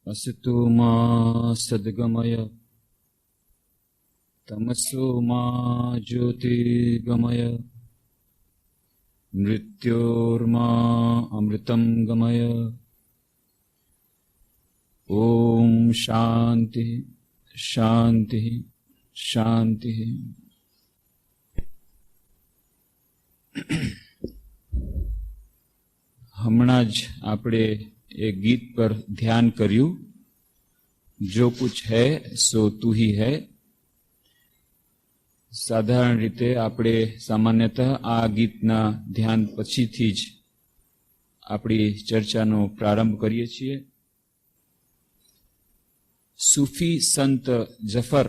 असतो मा सद्गमय तमसो मा ज्योतिर्गमय मृत्योर्मा अमृतं गमय। ओम शांति शांति शांति। हमणा ज आपणे एक गीत पर ध्यान कर्યું, जो कुछ है सो तू ही है। साधारण रीते આપણે સામાન્યતઃ આ ગીતના ધ્યાન પછીથી જ આપણી ચર્ચાનો પ્રારંભ કરીએ છીએ। સૂફી સંત જફર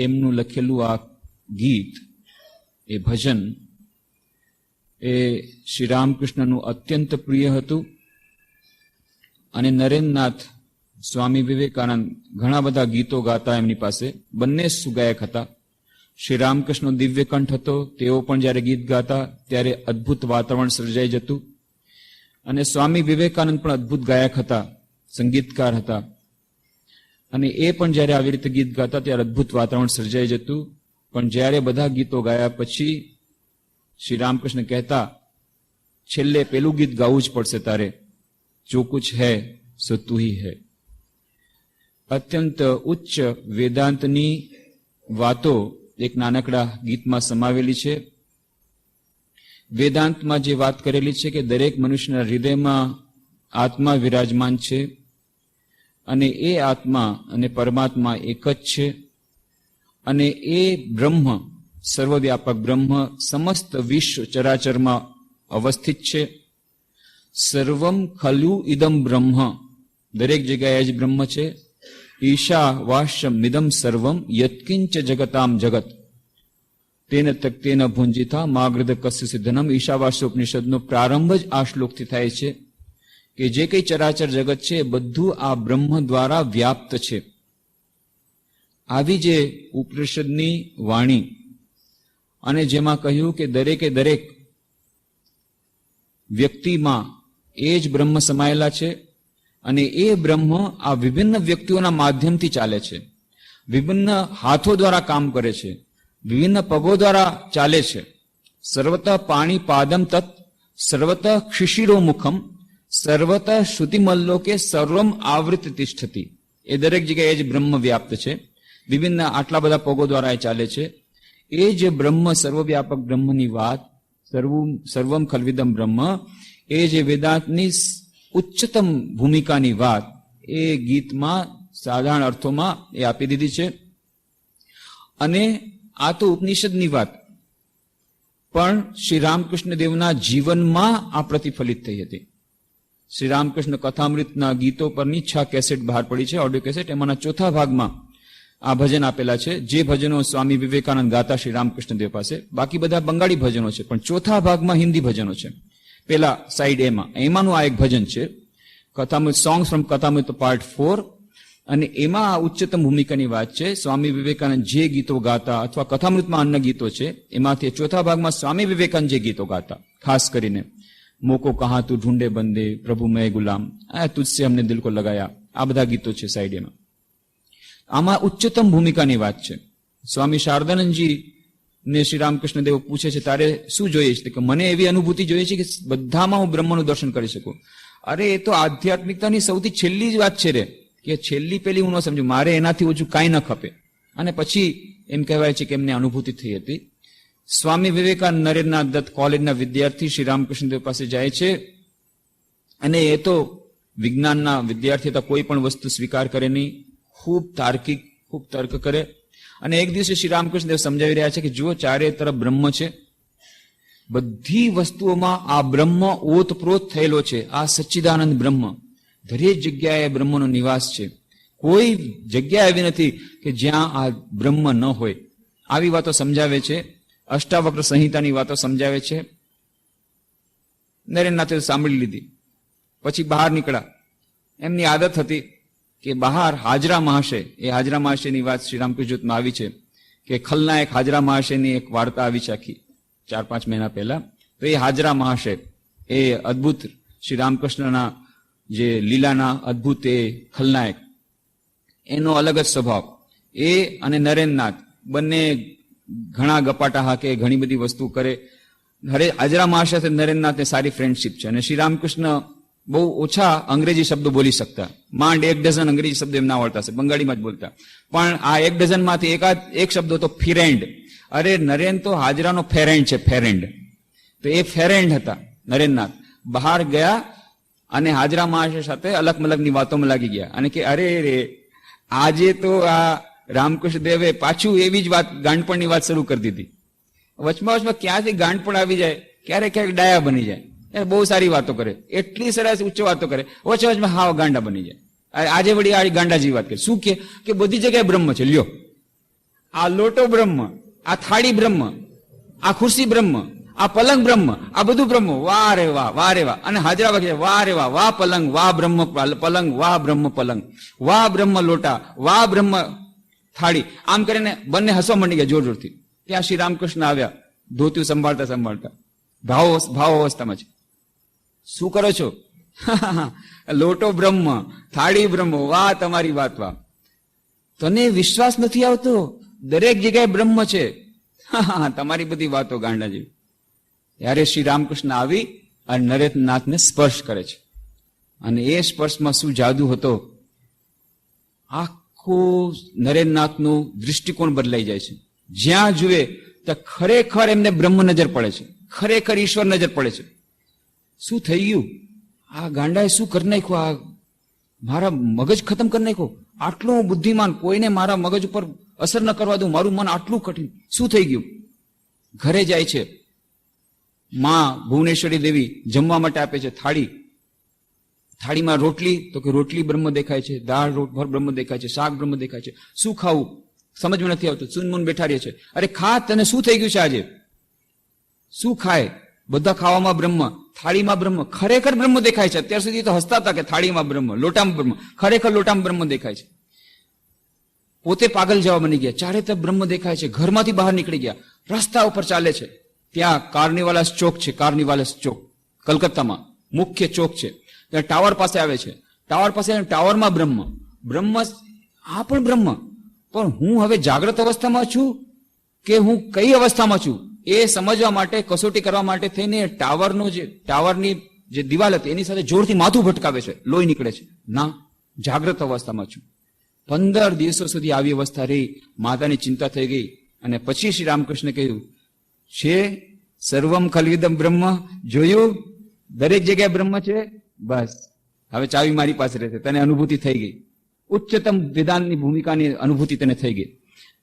એમનું લખેલું આ ગીત, એ ભજન, એ શ્રી રામકૃષ્ણનું અત્યંત પ્રિય હતું અને નરેન્દ્રનાથ સ્વામી વિવેકાનંદ ઘણા બધા ગીતો ગાતા એમની પાસે, બંને સુગાયક હતા। શ્રી રામકૃષ્ણનો દિવ્ય કંઠ હતો, તેઓ પણ જ્યારે ગીત ગાતા ત્યારે અદ્ભુત વાતાવરણ સર્જાઈ જતું, અને સ્વામી વિવેકાનંદ પણ અદ્ભુત ગાયક હતા, સંગીતકાર હતા, અને એ પણ જ્યારે આવી રીતે ગીત ગાતા ત્યારે અદ્ભુત વાતાવરણ સર્જાઈ જતું। પણ જ્યારે બધા ગીતો ગાયા પછી શ્રી રામકૃષ્ણ કહેતા, છેલ્લે પેલું ગીત ગાવું જ પડશે તારે, જો કુછ હૈ સો તું હી હૈ। અત્યંત ઉચ્ચ વેદાંતની વાતો એક નાનકડા ગીતમાં સમાવેલી છે। વેદાંતમાં જે વાત કરેલી છે કે દરેક મનુષ્યના હૃદયમાં આત્મા વિરાજમાન છે, અને એ આત્મા અને પરમાત્મા એક જ છે, અને એ બ્રહ્મ, સર્વવ્યાપક બ્રહ્મ સમસ્ત વિશ્વ ચરાચરમાં અવસ્થિત છે। સર્વમ ખલુ ઇદમ બ્રહ્મ, દરેક જગ્યાએ જ બ્રહ્મ છે। ઈશા વાશ્યમ મિદમ સર્વમ યત્કિંચ જગતામ જગત તેન તક્તેન ભુંજિતા માગ્રદ કસ્ય સિદ્ધનમ। ઈશાવાસ્ય ઉપનિષદનો પ્રારંભ જ આ શ્લોકથી થાય છે કે જે કંઈ ચરાચર જગત છે એ બધું આ બ્રહ્મ દ્વારા વ્યાપ્ત છે। આવી જે ઉપનિષદની વાણી, અને જેમાં કહ્યું કે દરેકે દરેક વ્યક્તિમાં એ જ બ્રહ્મ સમાયેલા છે, અને એ બ્રહ્મ આ વિભિન્ન વ્યક્તિઓના માધ્યમથી ચાલે છે, વિભિન્ન હાથો દ્વારા કામ કરે છે, વિભિન્ન પગો દ્વારા ચાલે છે। સર્વતઃ પાણી પાદમ તત્ સર્વતઃ ક્ષિશિરો મુખમ સર્વતઃ શ્રુતિમલ્લોકે સર્વમ આવૃત તિષ્ઠતિ। એ દરેક જગ્યાએ જ બ્રહ્મ વ્યાપ્ત છે, વિભિન્ન આટલા બધા પગો દ્વારા એ ચાલે છે। એ જે બ્રહ્મ, સર્વવ્યાપક બ્રહ્મની વાત, સર્વમ ખલ્વિદમ બ્રહ્મ, એ જે વેદાંતની ઉચ્ચતમ ભૂમિકાની વાત એ ગીતમાં સાધારણ અર્થોમાં એ આપી દીધી છે। અને આ તો ઉપનિષદની વાત, પણ શ્રી રામકૃષ્ણ દેવના જીવનમાં આ પ્રતિફલિત થઈ હતી। શ્રી રામકૃષ્ણ કથામૃતના ગીતો પરની 6 કેસેટ બહાર પડી છે, ઓડિયો કેસેટ। એમાંના ચોથા ભાગમાં આ ભજન આપેલા છે, જે ભજનો સ્વામી વિવેકાનંદ ગાતા શ્રી રામકૃષ્ણ દેવ પાસે। બાકી બધા બંગાળી ભજનો છે, પણ ચોથા ભાગમાં હિન્દી ભજનો છે। પેલા સાઈડ એમાંનું આ એક ભજન છે, કથામૃત, સોંગ્સ ફ્રોમ કથામૃત પાર્ટ 4, અને એમાં આ ઉચ્ચતમ ભૂમિકાની વાત છે। સ્વામી વિવેકાનંદ જે ગીતો ગાતા, અથવા કથામૃતમાં અન્ય ગીતો છે, એમાંથી ચોથા ભાગમાં સ્વામી વિવેકાનંદ જે ગીતો ગાતા, ખાસ કરીને મોકો કહા તું ઢૂંઢે બંદે, પ્રભુ મેં ગુલામ, આ તુજસે હમને દિલ કો લગાયા, આ બધા ગીતો છે સાઈડ એમાં। આમાં ઉચ્ચતમ ભૂમિકાની વાત છે। સ્વામી શારદાનંદજી ને શ્રી રામકૃષ્ણ દેવ પૂછે છે, તારે શું જોઈએ છે? કે મને એવી અનુભૂતિ જોઈએ છે કે બધામાં હું બ્રહ્મનું દર્શન કરી શકું। અરે એ તો આધ્યાત્મિકતાની સૌથી છેલ્લી જ વાત છે રે, કે છેલ્લી પેલી હું ન સમજુ, મારે એનાથી ઓછું કાંઈ ન ખપે। અને પછી એમ કહેવાય છે કે એમને અનુભૂતિ થઈ હતી। સ્વામી વિવેકાનંદ નરેન્દ્રનાથ દત્ત કોલેજના વિદ્યાર્થી શ્રી રામકૃષ્ણ દેવ પાસે જાય છે, અને એ તો વિજ્ઞાનના વિદ્યાર્થી હતા, કોઈ પણ વસ્તુ સ્વીકાર કરે નહીં, ખૂબ તાર્કિક, ખૂબ તર્ક કરે। અને એક દિવસે શ્રી રામકૃષ્ણ દેવ સમજાવી રહ્યા છે કે જુઓ, ચારે તરફ બ્રહ્મ છે, બધી વસ્તુઓમાં આ બ્રહ્મ ઓતપ્રોત થયેલો છે, આ સચ્ચિદાનંદ બ્રહ્મ, દરેક જગ્યાએ બ્રહ્મનો નિવાસ છે, કોઈ જગ્યા એવી નથી કે જ્યાં આ બ્રહ્મ ન હોય। આવી વાતો સમજાવે છે, અષ્ટાવક્ર સંહિતાની વાતો સમજાવે છે। નરેન્દ્રનાથે સાંભળી લીધી, પછી બહાર નીકળ્યા। એમની આદત હતી કે બહાર હાજરા મહાશય, એ હાજરા મહાશયની વાત શ્રી રામકૃષ્ણ જ્યોતમાં આવી છે, કે ખલનાયક હાજરા મહાશયની એક વાર્તા આવી છે આખી 4-5 મહિના પહેલા। તો એ હાજરા મહાશય એ અદ્ભુત શ્રી રામકૃષ્ણના જે લીલાના અદ્ભુત એ ખલનાયક, એનો અલગ જ સ્વભાવ. એ અને નરેન્દ્રનાથ બંને ઘણા ગપાટા હાકે, ઘણી બધી વસ્તુ કરે. હાજરા મહારાજ સાથે નરેન્દ્રનાથને સારી ફ્રેન્ડશીપ છે. અને શ્રી રામકૃષ્ણ બહુ ઓછા અંગ્રેજી શબ્દો બોલી શકતા, માંડ 1 ડઝન અંગ્રેજી શબ્દો એમના આવડતા છે, બંગાળીમાં જ બોલતા. પણ આ 1 ડઝનમાંથી એક શબ્દ તો ફિરેન્ડ. અરે નરેન્દ્ર તો હાજરાનો ફેરેન્ડ છે, ફેરેન્ડ. તો એ ફેરેન્ડ હતા નરેન્દ્રનાથ. બહાર ગયા અને હાજરા મહારાજ સાથે અલગ મલગની વાતોમાં લાગી ગયા અને કે અરે રે આજે તો આ રામકૃષ્ણ દેવે પાછું એવી જ વાત, ગાંડપણની વાત શરૂ કરી દીધી. વચમાં ક્યાંથી ગાંડપણ આવી જાય, ક્યારેક ક્યારેક ડાયા બની જાય. બહુ સારી વાતો કરે, એટલી સરસ ઉચ્ચ વાતો કરે, વચમાં હાવ ગાંડા બની જાય. આજે વળી આ ગાંડા જેવી વાત કરે. શું કે બધી જગ્યાએ બ્રહ્મ છે. લ્યો, આ લોટો બ્રહ્મ, આ થાળી બ્રહ્મ, આ ખુરશી બ્રહ્મ, આ પલંગ બ્રહ્મ, આ બધું બ્રહ્મ. વાહ રે વાહ, વાહ રે વાહ. અને હાજરા વાગે વાહ રે વાહ, વાહ પલંગ, વાહ બ્રહ્મ પલંગ, વાહ બ્રહ્મ પલંગ, વાહ બ્રહ્મ લોટા, વાહ બ્રહ્મ થાળી. આમ કરીને બંને હસવા માંડી ગયા જોર જોરથી. ત્યાં શ્રી રામકૃષ્ણ આવ્યા, ધોતિયું સંભાળતા સંભાળતા, ભાવ અવસ્થામાં છે. શું કરો છો? લોટો બ્રહ્મ, થાળી બ્રહ્મ, વાહ તમારી વાત વાહ. તને વિશ્વાસ નથી આવતો? દરેક જગ્યાએ બ્રહ્મ છે. તમારી બધી વાતો ગાંડા જેવી. ત્યારે શ્રી રામકૃષ્ણ આવી અને નરેન્દ્રનાથને સ્પર્શ કરે છે. અને એ સ્પર્શમાં શું જાદુ હતો! આખું નરેન્દ્રનાથનું દૃષ્ટિકોણ બદલાઈ જાય છે. જ્યાં જુએ ત્યાં ખરેખર એમને બ્રહ્મ નજર પડે છે, ખરેખર ઈશ્વર નજર પડે છે. શું થઈ ગયું? આ ગાંડાએ શું કરી નાખ્યું? આ મારા મગજ ખતમ કરી નાખ્યો. આટલું બુદ્ધિમાન, કોઈને મારા મગજ ઉપર અસર ન કરવા દઉં, મારું મન આટલું કઠિન, શું થઈ ગયું? ઘરે જાય છે, માં ભુવનેશ્વરી દેવી જમવા માટે આપે છે થાળીમાં રોટલી, તો કે રોટલી બ્રહ્મ દેખાય છે, દાળ બ્રહ્મ દેખાય છે, શાક બ્રહ્મ દેખાય છે. શું ખાવું સમજમાં નથી આવતું. ચૂનમૂન બેઠા રહે છે. અરે ખા, તને શું થઈ ગયું છે આજે? શું ખાય? બધા ખાવામાં બ્રહ્મ, થાળીમાં બ્રહ્મ, ખરેખર બ્રહ્મ દેખાય છે. અત્યાર સુધી તો હસતા હતા કે થાળીમાં બ્રહ્મ, લોટામાં બ્રહ્મ, ખરેખર લોટામાં બ્રહ્મ દેખાય છે. પોતે પાગલ જેવા બની ગયા, ચારે તરફ બ્રહ્મ દેખાય છે. ઘરમાંથી બહાર નીકળી ગયા, રસ્તા ઉપર ચાલે છે. ત્યાં કાર્નિવાલસ ચોક છે, કાર્નિવાલસ ચોક કલકત્તામાં મુખ્ય ચોક છે. ત્યાં ટાવર પાસે આવે છે. ટાવરમાં બ્રહ્મ, આ પણ બ્રહ્મ. પણ હું હવે જાગ્રત અવસ્થામાં છું કે હું કઈ અવસ્થામાં છું એ સમજવા માટે, કસોટી કરવા માટે થઈને ટાવરની જે દિવાલ હતી એની સાથે જોરથી માથું ભટકાવે છે, લોહી નીકળે છે. ના, જાગ્રત અવસ્થામાં છું. 15 દિવસો સુધી આવી અવસ્થા રહી. માતાની ચિંતા થઈ ગઈ અને પછી શ્રી રામકૃષ્ણ કહ્યું છે સર્વમ ખલ્વિદમ બ્રહ્મ. જોયું, દરેક જગ્યાએ બ્રહ્મ છે. બસ હવે ચાવી મારી પાસે રહેશે. તને અનુભૂતિ થઈ ગઈ, ઉચ્ચતમ વેદાંતની ભૂમિકાની અનુભૂતિ તને થઈ ગઈ.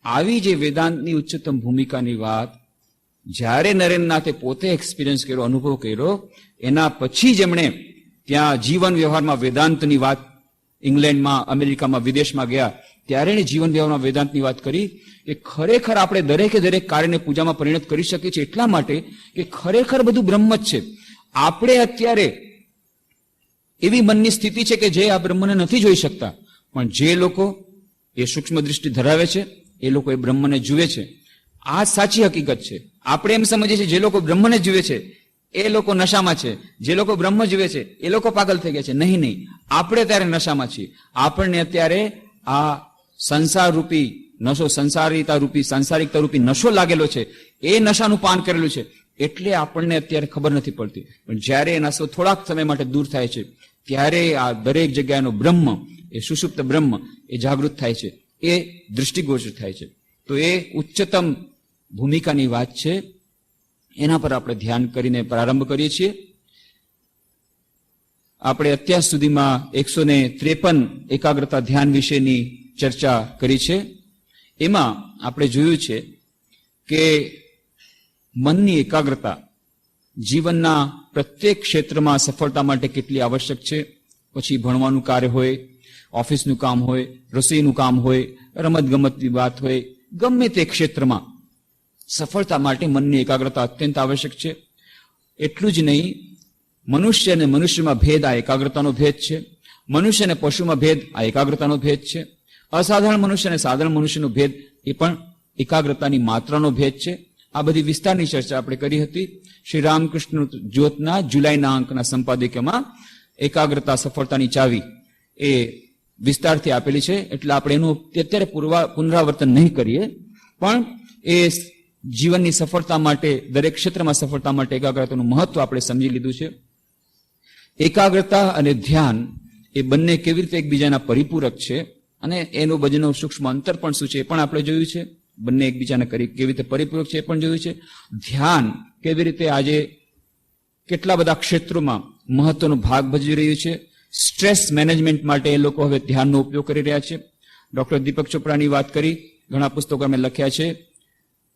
આવી જે વેદાંતની ઉચ્ચતમ ભૂમિકાની વાત જ્યારે નરેન્દ્રનાથે પોતે એક્સપિરિયન્સ કર્યો, અનુભવ કર્યો, એના પછી જ એમણે ત્યાં જીવન વ્યવહારમાં વેદાંતની વાત, ઇંગ્લેન્ડમાં, અમેરિકામાં, વિદેશમાં ગયા ત્યારે એણે જીવન વ્યવહારમાં વેદાંતની વાત કરી કે ખરેખર આપણે દરેકે દરેક કાર્યને પૂજામાં પરિણત કરી શકીએ છીએ એટલા માટે કે ખરેખર બધું બ્રહ્મ જ છે. આપણે અત્યારે એવી મનની સ્થિતિ છે કે જે આ બ્રહ્મને નથી જોઈ શકતા, પણ જે લોકો એ સૂક્ષ્મ દૃષ્ટિ ધરાવે છે એ લોકો એ બ્રહ્મને જુએ છે. આ સાચી હકીકત છે. આપણે એમ સમજીએ છીએ જે લોકો બ્રહ્મને જુએ છે એ લોકો નશામાં છે, જે લોકો બ્રહ્મ જુએ છે એ લોકો પાગલ થઈ ગયા છે. નહીં, આપણે ત્યારે નશામાં છીએ. આપણને અત્યારે આ સંસાર રૂપી નશો, સાંસારિકતા રૂપી નશો લાગેલો છે. એ નશાનું પાન કરેલું છે એટલે આપણને અત્યારે ખબર નથી પડતી. પણ જ્યારે એ નશો થોડાક સમય માટે દૂર થાય છે ત્યારે આ દરેક જગ્યાનો બ્રહ્મ, એ સુષુપ્ત બ્રહ્મ, એ જાગૃત થાય છે, એ દૃષ્ટિગોચર થાય છે. તો એ ઉચ્ચતમ ભૂમિકાની વાત છે. એના પર આપણે ધ્યાન કરીને પ્રારંભ કરીએ છીએ. આપણે અત્યાર સુધીમાં 153 એકાગ્રતા ધ્યાન વિશેની ચર્ચા કરી છે. એમાં આપણે જોયું છે કે મનની એકાગ્રતા જીવનના પ્રત્યેક ક્ષેત્રમાં સફળતા માટે કેટલી આવશ્યક છે. પછી ભણવાનું કાર્ય હોય, ઓફિસનું કામ હોય, રસોઈનું કામ હોય, રમતગમતની વાત હોય, ગમે તે ક્ષેત્રમાં સફળતા માટે મનની એકાગ્રતા અત્યંત આવશ્યક છે. એટલું જ નહીં, મનુષ્ય અને મનુષ્યમાં ભેદ આ એકાગ્રતાનો ભેદ છે. મનુષ્ય અને પશુમાં ભેદ આ એકાગ્રતાનો ભેદ છે. અસાધારણ મનુષ્ય અને સાધારણ મનુષ્યનો ભેદ એ પણ એકાગ્રતાની માત્રાનો ભેદ છે. આ બધી વિસ્તારની ચર્ચા આપણે કરી હતી. શ્રી રામકૃષ્ણ જ્યોતના જુલાઈના અંકના સંપાદકીયમાં એકાગ્રતા સફળતાની ચાવી એ વિસ્તારથી આપેલી છે, એટલે આપણે એનું અત્યારે પુનરાવર્તન નહીં કરીએ, પણ એ જીવનની સફળતા માટે, દરેક ક્ષેત્રમાં સફળતા માટે એકાગ્રતાનું મહત્વ આપણે સમજી લીધું છે. એકાગ્રતા અને ધ્યાન એ બંને કેવી રીતે એકબીજાના પરિપૂરક છે અને એનું બંનેનું સૂક્ષ્મ અંતર પણ શું છે એ પણ આપણે જોયું છે. બંને એકબીજાના કેવી રીતે પરિપૂરક છે એ પણ જોયું છે. ધ્યાન કેવી રીતે આજે કેટલા બધા ક્ષેત્રોમાં મહત્વનો ભાગ ભજવી રહ્યું છે. સ્ટ્રેસ મેનેજમેન્ટ માટે એ લોકો હવે ધ્યાનનો ઉપયોગ કરી રહ્યા છે. ડોક્ટર દીપક ચોપરાની વાત કરી, ઘણા પુસ્તકો અમે લખ્યા છે.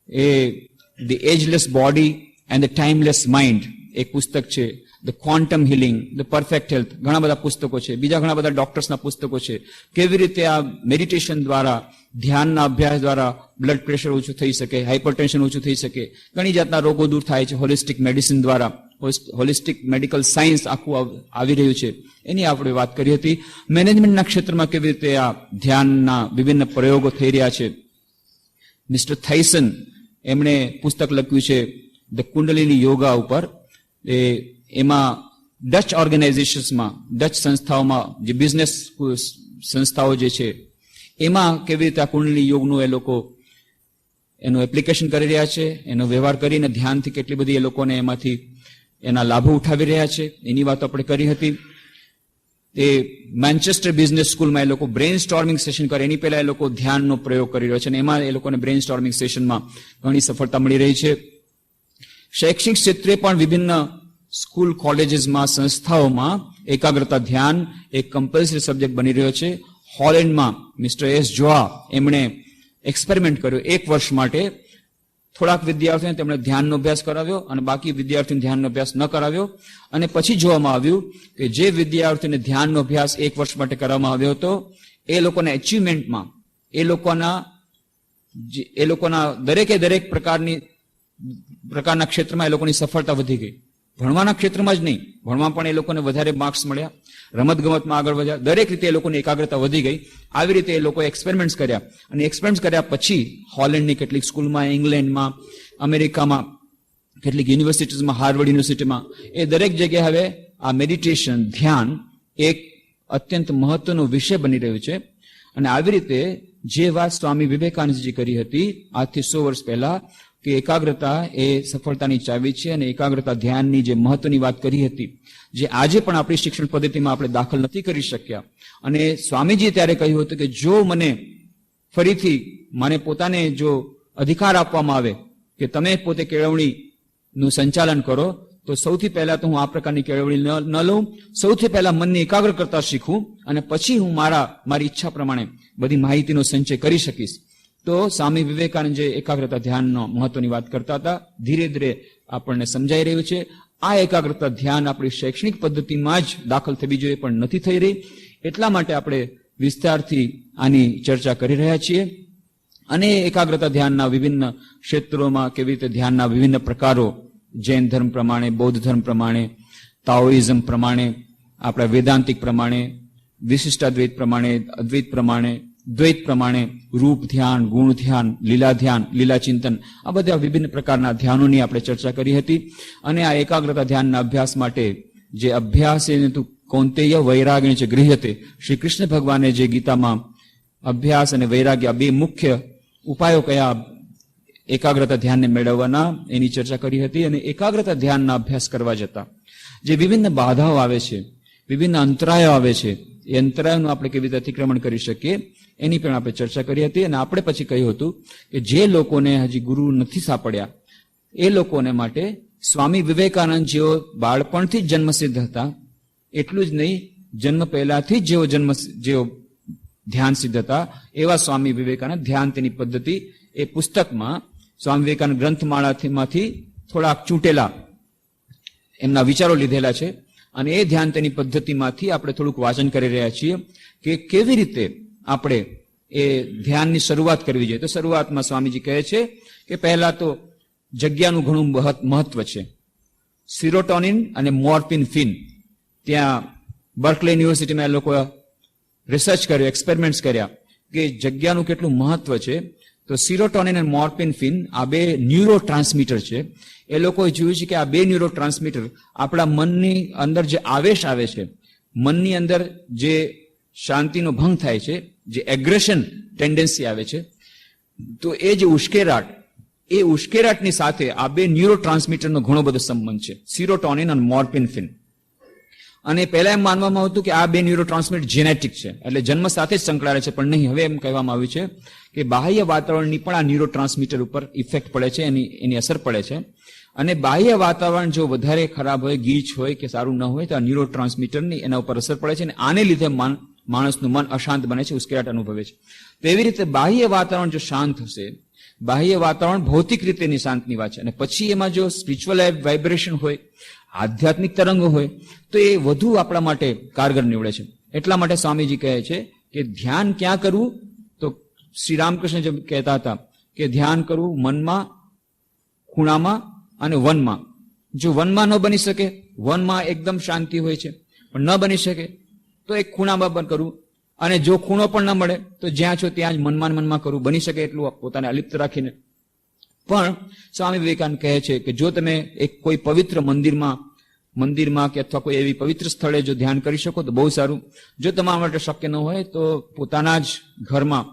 એ the ageless body and the timeless mind એક પુસ્તક છે. The quantum healing, the perfect health, ઘણા બધા પુસ્તકો છે. બીજા ઘણા બધા ડોક્ટર્સના પુસ્તકો છે. કેવી રીતે આ મેડિટેશન દ્વારા, ધ્યાનના અભ્યાસ દ્વારા બ્લડ પ્રેશર ઓછું થઈ શકે, હાઇપરટેન્શન ઓછું થઈ શકે, ઘણી જાતના રોગો દૂર થાય છે હોલિસ્ટિક મેડિસિન દ્વારા. હોલિસ્ટિક મેડિકલ સાયન્સ આખું આવી રહ્યું છે, એની આપણે વાત કરી હતી. મેનેજમેન્ટના ક્ષેત્રમાં કેવી રીતે આ ધ્યાનના વિભિન્ન પ્રયોગો થઈ રહ્યા છે. મિસ્ટર થાઇસન એમણે પુસ્તક લખ્યું છે ધ કુંડલિની યોગા ઉપર. એમાં ડચ ઓર્ગેનાઇઝેશન્સમાં, ડચ સંસ્થાઓમાં, જે બિઝનેસ સંસ્થાઓ જે છે એમાં કેવી રીતે આ કુંડલિની યોગનું એ લોકો એનું એપ્લિકેશન કરી રહ્યા છે, એનો વ્યવહાર કરીને ધ્યાનથી કેટલી બધી એ લોકોને એમાંથી એના લાભો ઉઠાવી રહ્યા છે, એની વાત આપણે કરી હતી. એ મેન્ચેસ્ટર બિઝનેસ સ્કૂલમાં એ લોકો બ્રેઇન સ્ટોર્મિંગ સેશન કરે એની પહેલા એ લોકો ધ્યાનનો પ્રયોગ કરી રહ્યો છે અને એમાં એ લોકોને બ્રેઇન સ્ટોર્મિંગ સેશનમાં ઘણી સફળતા મળી રહી છે. શૈક્ષણિક ક્ષેત્રે પણ વિભિન્ન સ્કૂલ, કોલેજીસમાં, સંસ્થાઓમાં એકાગ્રતા ધ્યાન એક કમ્પલસરી સબ્જેક્ટ બની રહ્યો છે. હોલેન્ડમાં મિસ્ટર એસ જોઆ એમણે એક્સપેરિમેન્ટ કર્યો. 1 વર્ષ માટે થોડાક વિદ્યાર્થીઓને તેમણે ધ્યાનનો અભ્યાસ કરાવ્યો અને બાકી વિદ્યાર્થીઓને ધ્યાનનો અભ્યાસ ન કરાવ્યો. અને પછી જોવામાં આવ્યું કે જે વિદ્યાર્થીઓને ધ્યાનનો અભ્યાસ 1 વર્ષ માટે કરવામાં આવ્યો હતો એ લોકોના એચિવમેન્ટમાં, એ લોકોના દરેકે દરેક પ્રકારના ક્ષેત્રમાં એ લોકોની સફળતા વધી ગઈ. ભણવાના ક્ષેત્રમાં જ નહીં, ભણવા પણ એ લોકોને વધારે માર્ક્સ મળ્યા, રમત ગમતમાં આગળ વધ્યા, દરેક રીતે એ લોકોની એકાગ્રતા વધી ગઈ. આવી રીતે એ લોકોએ એક્સપેરિમેન્ટ્સ કર્યા અને એક્સપેરિમેન્ટ્સ કર્યા પછી હોલેન્ડની કેટલીક સ્કૂલમાં, ઇંગ્લેન્ડમાં, અમેરિકામાં કેટલીક યુનિવર્સિટીઝમાં, હાર્વર્ડ યુનિવર્સિટીમાં, એ દરેક જગ્યાએ હવે આ મેડિટેશન, ધ્યાન એક અત્યંત મહત્વનો વિષય બની રહ્યો છે. અને આવી રીતે જે વાત સ્વામી વિવેકાનંદજી કરી હતી આજથી 100 વર્ષ પહેલા કે એકાગ્રતા એ સફળતાની ચાવી છે અને એકાગ્રતા ધ્યાનની જે મહત્વની વાત કરી હતી, જે આજે પણ આપણી શિક્ષણ પદ્ધતિમાં આપણે દાખલ નથી કરી શક્યા. અને સ્વામીજીએ ત્યારે કહ્યું હતું કે જો મને ફરીથી મને પોતાને જો અધિકાર આપવામાં આવે કે તમે પોતે કેળવણીનું સંચાલન કરો, તો સૌથી પહેલા તો હું આ પ્રકારની કેળવણી ન લઉં. સૌથી પહેલા મનને એકાગ્ર કરતા શીખું અને પછી હું મારી ઈચ્છા પ્રમાણે બધી માહિતીનો સંચય કરી શકીશ. તો સ્વામી વિવેકાનંદ જે એકાગ્રતા ધ્યાનનો મહત્વની વાત કરતા હતા, ધીરે ધીરે આપણને સમજાઈ રહ્યું છે. આ એકાગ્રતા ધ્યાન આપણી શૈક્ષણિક પદ્ધતિમાં જ દાખલ થવી જોઈએ, પણ નથી થઈ રહી. એટલા માટે આપણે વિસ્તારથી આની ચર્ચા કરી રહ્યા છીએ. અને એકાગ્રતા ધ્યાનના વિભિન્ન ક્ષેત્રોમાં કેવી રીતે ધ્યાનના વિભિન્ન પ્રકારો, જૈન ધર્મ પ્રમાણે, બૌદ્ધ ધર્મ પ્રમાણે, તાઓઇઝમ પ્રમાણે, આપણા વેદાંતિક પ્રમાણે, વિશિષ્ટાદ્વૈત પ્રમાણે, અદ્વૈત પ્રમાણે, દ્વૈત પ્રમાણે, રૂપ ધ્યાન, ગુણ ધ્યાન, લીલા ધ્યાન, લીલા ચિંતન, આ બધા વિભિન્ન પ્રકારના ધ્યાનોની આપણે ચર્ચા કરી હતી. અને આ એકાગ્રતા ધ્યાનના અભ્યાસ માટે જે અભ્યાસ એને તું કૌંતેય વૈરાગ્ય છે ગૃહ્યતે, શ્રી કૃષ્ણ ભગવાને જે ગીતામાં અભ્યાસ અને વૈરાગ્ય બે મુખ્ય ઉપાયો કયા એકાગ્રતા ધ્યાનને મેળવવાના એની ચર્ચા કરી હતી. અને એકાગ્રતા ધ્યાનના અભ્યાસ કરવા જતા જે વિભિન્ન બાધાઓ આવે છે, વિભિન્ન અંતરાયો આવે છે, એ અંતરાયોનું આપણે કેવી રીતે અતિક્રમણ કરી શકીએ એની પણ આપણે ચર્ચા કરી હતી. અને આપણે પછી કહ્યું હતું કે જે લોકોને હજી ગુરુ નથી સાંપડ્યા એ લોકોને માટે સ્વામી વિવેકાનંદ જેઓ બાળપણથી જ જન્મસિદ્ધ હતા, એટલું જ નહીં જન્મ પહેલાથી જ જેઓ ધ્યાન સિદ્ધ હતા, એવા સ્વામી વિવેકાનંદ ધ્યાન તેની પદ્ધતિ એ પુસ્તકમાં સ્વામી વિવેકાનંદ ગ્રંથમાળામાંથી થોડાક ચૂંટેલા એમના વિચારો લીધેલા છે. અને એ ધ્યાન તેની પદ્ધતિમાંથી આપણે થોડુંક વાંચન કરી રહ્યા છીએ કે કેવી રીતે આપણે એ ધ્યાનની શરૂઆત કરવી જોઈએ. તો શરૂઆતમાં સ્વામીજી કહે છે કે પહેલા તો જગ્યાનું ઘણું મહત્વ છે. સિરોટોનિન અને મોર્ફિન, ત્યાં બર્કલે યુનિવર્સિટીમાં એ લોકો રિસર્ચ કર્યો, એક્સપેરિમેન્ટ્સ કર્યા કે જગ્યાનું કેટલું મહત્વ છે. તો સિરોટોનિન અને મોર્ફિન આ બે ન્યુરો ટ્રાન્સમીટર છે. એ લોકોએ જોયું છે કે આ બે ન્યુરો ટ્રાન્સમીટર આપણા મનની અંદર જે આવેશ આવે છે, મનની અંદર જે શાંતિનો ભંગ થાય છે, જે એગ્રેશન ટેન્ડન્સી આવે છે, તો એ જે ઉશ્કેરાટની સાથે આ બે ન્યુરો ટ્રાન્સમીટરનો ઘણો બધો સંબંધ છે, સિરોટોનિન અને મોર્ફિન. અને પહેલા એમ માનવામાં આવતું કે આ બે ન્યુરો ટ્રાન્સમીટર જેનેટિક છે, એટલે જન્મ સાથે જ સંકળાયેલા છે, પણ નહીં, હવે એમ કહેવામાં આવ્યું છે કે બાહ્ય વાતાવરણની પણ આ ન્યુરો ટ્રાન્સમીટર ઉપર ઇફેક્ટ પડે છે, એની અસર પડે છે. અને બાહ્ય વાતાવરણ જો વધારે ખરાબ હોય, ગીચ હોય કે સારું ન હોય, તો આ ન્યુરો ટ્રાન્સમીટરની એના ઉપર અસર પડે છે, અને આને લીધે માણસનું મન અશાંત બને છે, ઉશ્કેરાટ અનુભવે છે. તો એવી રીતે બાહ્ય વાતાવરણ જો શાંત હશે, બાહ્ય વાતાવરણ ભૌતિક રીતે શાંતની વાત છે, અને પછી એમાં જો સ્પિરિચ્યુઅલ વાઇબ્રેશન હોય, આધ્યાત્મિક તરંગો હોય, તો એ વધુ આપણા માટે કારગર નીવડે છે. એટલા માટે સ્વામીજી કહે છે કે ધ્યાન ક્યાં કરવું? તો શ્રી રામકૃષ્ણ જેમ કહેતા હતા કે ધ્યાન કરવું મનમાં, ખૂણામાં અને વનમાં. જો વનમાં ન બની શકે, વનમાં એકદમ શાંતિ હોય છે, પણ ન બની શકે તો એક ખૂણામાં પણ કરવું. અને જો ખૂણો પણ ન મળે તો જ્યાં છો ત્યાં જ મનમાં કરવું, બની શકે એટલું પોતાને અલિપ્ત રાખીને. પણ સ્વામી વિવેકાનંદ કહે છે કે જો તમે એક કોઈ પવિત્ર મંદિરમાં કે અથવા કોઈ એવી પવિત્ર સ્થળે જો ધ્યાન કરી શકો તો બહુ સારું. જો તમારા માટે શક્ય ન હોય તો પોતાના જ ઘરમાં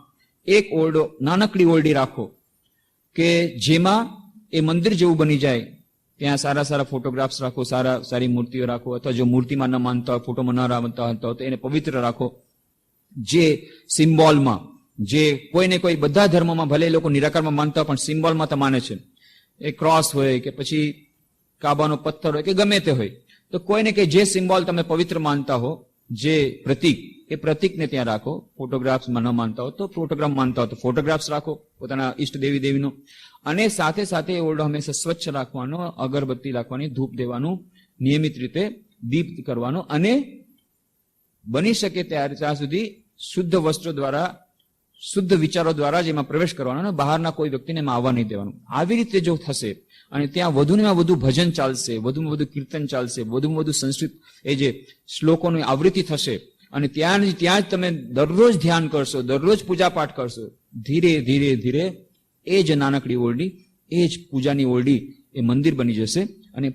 એક ઓરડો, નાનકડી ઓરડી રાખો કે જેમાં એ મંદિર જેવું બની જાય. ત્યાં સારા સારા ફોટોગ્રાફ્સ રાખો, સારી મૂર્તિઓ રાખો, અથવા જો મૂર્તિમાં ન માનતા હોય, ફોટોમાં ન માનતા હોય તો એને પવિત્ર રાખો. જે સિમ્બોલમાં, જે કોઈને કોઈ, બધા ધર્મોમાં ભલે લોકો નિરાકારમાં માનતા હોય પણ સિમ્બોલમાં તો માને છે, એ ક્રોસ હોય કે પછી કાબાનો પથ્થર હોય કે ગમે તે હોય, તો કોઈને કે જે સિમ્બોલ તમે પવિત્ર માનતા હો, જે પ્રતીક, એ પ્રતીકને ત્યાં રાખો. ફોટોગ્રાફ્સમાં ન માનતા હો તો ફોટોગ્રાફ, માનતા હો તો ફોટોગ્રાફ્સ રાખો પોતાના ઈષ્ટ દેવીનો. અને સાથે સાથે એ ઓરડો હંમેશા સ્વચ્છ રાખવાનો, અગરબત્તી રાખવાની, ધૂપ દેવાનું, નિયમિત રીતે દીપ કરવાનો, અને બની શકે ત્યાં સુધી શુદ્ધ વસ્ત્રો દ્વારા, શુદ્ધ વિચારો દ્વારા જ એમાં પ્રવેશ કરવાનો, અને બહારના કોઈ વ્યક્તિને એમાં આવવા નહીં દેવાનું. આવી રીતે જો થશે અને ત્યાં વધુમાં વધુ ભજન ચાલશે, વધુમાં વધુ કીર્તન ચાલશે, વધુમાં વધુ સંસ્કૃત એ જે શ્લોકોની આવૃત્તિ થશે, અને ત્યાં જ તમે દરરોજ ધ્યાન કરશો, દરરોજ પૂજાપાઠ કરશો, ધીરે ધીરે ધીરે એ જ નાનકડી ઓરડી, એ જ પૂજાની ઓરડી એ મંદિર બની જશે. અને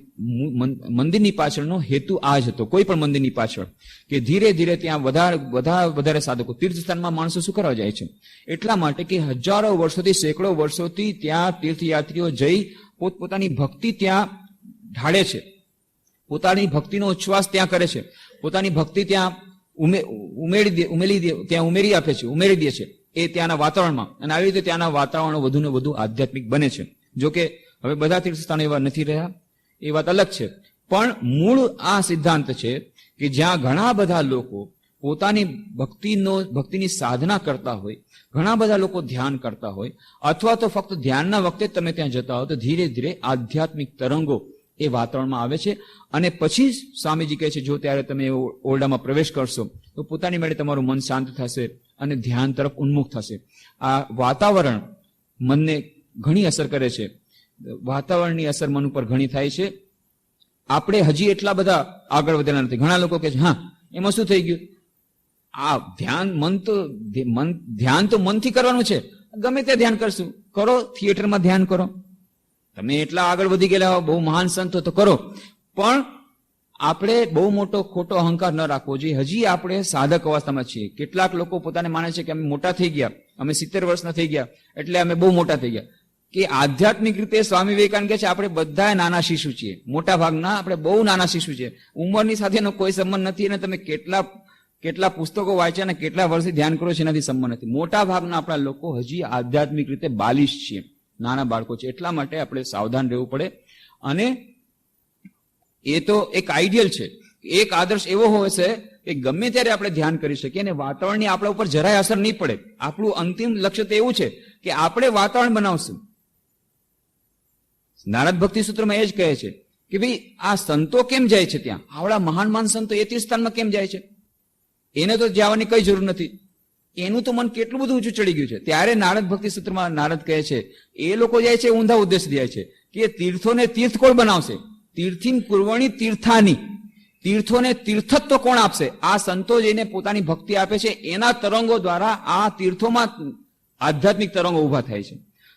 મંદિરની પાછળનો હેતુ આ જ હતો, કોઈ પણ મંદિરની પાછળ, કે ધીરે ધીરે ત્યાં વધારે સાધકો, તીર્થસ્થાનમાં માણસો શું કરવા જાય છે? એટલા માટે કે હજારો વર્ષોથી, સેંકડો વર્ષોથી ત્યાં તીર્થયાત્રીઓ જઈ પોતપોતાની ભક્તિ ત્યાં ઢાળે છે, પોતાની ભક્તિનો ઉચ્છ્વાસ ત્યાં કરે છે, પોતાની ભક્તિ ત્યાં ઉમેરી આપે છે, ઉમેરી દે છે એ ત્યાંના વાતાવરણમાં. અને આવી રીતે ત્યાંના વાતાવરણો વધુ ને વધુ આધ્યાત્મિક બને છે. જોકે હવે બધા તીર્થસ્થાનો એવા નથી રહ્યા, એ વાત અલગ છે, પણ મૂળ આ સિદ્ધાંત છે કે જ્યાં ઘણા બધા લોકો પોતાની ભક્તિની સાધના કરતા હોય, ઘણા બધા લોકો ધ્યાન કરતા હોય, અથવા તો ફક્ત ધ્યાનના વખતે તમે ત્યાં જતા હો, તો ધીરે ધીરે આધ્યાત્મિક તરંગો એ વાતાવરણમાં આવે છે. અને પછી સ્વામીજી કહે છે જો ત્યારે તમે ઓરડામાં પ્રવેશ કરશો તો પોતાની મેળે તમારું મન શાંત થશે અને ધ્યાન તરફ ઉન્મુખ થશે. આ વાતાવરણ મનને ઘણી અસર કરે છે, વાતાવરણની અસર મન ઉપર ઘણી થાય છે. આપણે હજી એટલા બધા આગળ વધેલા નથી. ઘણા લોકો કહે છે હા એમાં શું થઈ ગયું, આ ધ્યાન તો મનથી કરવાનું છે, ગમે તે ધ્યાન કરશું, કરો, થિયેટરમાં ધ્યાન કરો, તમે એટલા આગળ વધી ગયેલા હો, બહુ મહાન સંત હો તો કરો. પણ આપણે બહુ મોટો ખોટો અહંકાર ન રાખવો જોઈએ. હજી આપણે સાધક અવસ્થામાં છીએ. કેટલાક લોકો પોતાને માને છે કે અમે મોટા થઈ ગયા, અમે 70 વર્ષના થઈ ગયા એટલે અમે બહુ મોટા થઈ ગયા. કે આધ્યાત્મિક રીતે સ્વામી વિવેકાનંદ કહે છે આપણે બધા નાના શિશુ છીએ, મોટા ભાગના આપણે બહુ નાના શિશુ છીએ. ઉંમરની સાથેનો કોઈ સંબંધ નથી, અને તમે કેટલા પુસ્તકો વાંચ્યા અને કેટલા વર્ષથી ધ્યાન કરો છો એનાથી સંબંધ નથી. મોટા ભાગના આપણા લોકો હજી આધ્યાત્મિક રીતે બાલિશ છીએ, નાના બાળકો છે. એટલા માટે આપણે સાવધાન રહેવું પડે. અને એ તો એક આઈડિયલ છે, એક આદર્શ એવો હોય છે કે ગમે ત્યારે આપણે ધ્યાન કરી શકીએ અને વાતાવરણની આપણા ઉપર જરાય અસર નહીં પડે. આપણું અંતિમ લક્ષ્ય તો એવું છે કે આપણે વાતાવરણ બનાવશું. નારદ ભક્તિ સૂત્રમાં એ જ કહે છે કે ભાઈ આ સંતો કેમ જાય છે ત્યાં, આવડા મહાન સંતો એ તીર્થસ્થાનમાં કેમ જાય છે? એને તો જવાની કઈ જરૂર નથી, એનું તો મન કેટલું બધું ઊંચું ચડી ગયું છે. ત્યારે નારદ ભક્તિ સૂત્રમાં નારદ કહે છે એ લોકો જાય છે ઊંધા ઉદ્દેશ જાય છે કે તીર્થોને તીર્થ કોણ બનાવશે? તીર્થિમ કુર્વણી તીર્થાની, તીર્થોને તીર્થત્વ કોણ આપશે? આ સંતો જઈને પોતાની ભક્તિ આપે છે, એના તરંગો દ્વારા આ તીર્થોમાં આધ્યાત્મિક તરંગો ઉભા થાય છે.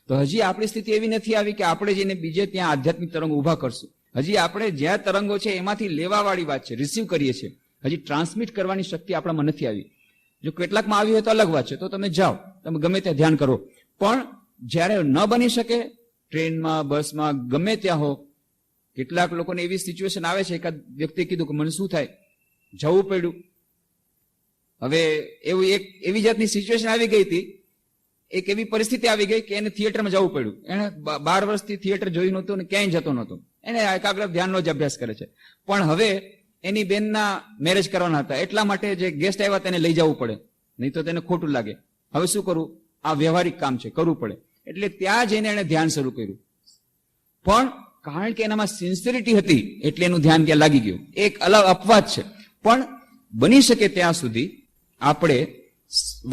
તો હજી આપણી સ્થિતિ એવી નથી આવી કે આપણે જઈને બીજે ત્યાં આધ્યાત્મિક તરંગો ઉભા કરશું. હજી આપણે જ્યાં તરંગો છે એમાંથી લેવાવાળી વાત છે, રિસીવ કરીએ છીએ. હજી ટ્રાન્સમિટ કરવાની શક્તિ આપણામાં નથી આવી. જો કેટલાકમાં આવી હોય તો અલગ વાત છે, તો તમે જાઓ, તમે ગમે ત્યાં ધ્યાન કરો. પણ જ્યારે ન બની શકે, ટ્રેનમાં, બસમાં, ગમે ત્યાં હો, કેટલાક લોકોને એવી સિચ્યુએશન આવે છે, એકાદ વ્યક્તિએ કીધું કે મને શું થાય, જવું પડ્યું. હવે એવું એક એવી જાતની સિચ્યુએશન આવી ગઈ હતી, એક એવી પરિસ્થિતિ આવી ગઈ કે એને થિયેટરમાં જવું પડ્યું. એને 12 વર્ષથી થિયેટર જોયું નહોતું અને ક્યાંય જતો નહોતો. એને એકાગ્ર ધ્યાનનો જ અભ્યાસ કરે છે. પણ હવે એની બેનના મેરેજ કરવાના હતા, એટલા માટે જે ગેસ્ટ આવ્યા તેને લઈ જવું પડે, નહીં તો તેને ખોટું લાગે. હવે શું કરવું? આ વ્યવહારિક કામ છે, કરવું પડે. એટલે ત્યાં જઈને એને ધ્યાન શરૂ કર્યું. પણ કારણ કે એનામાં સિન્સિયરિટી હતી એટલે એનું ધ્યાન ત્યાં લાગી ગયું. એક અલગ અપવાદ છે. પણ બની શકે ત્યાં સુધી આપણે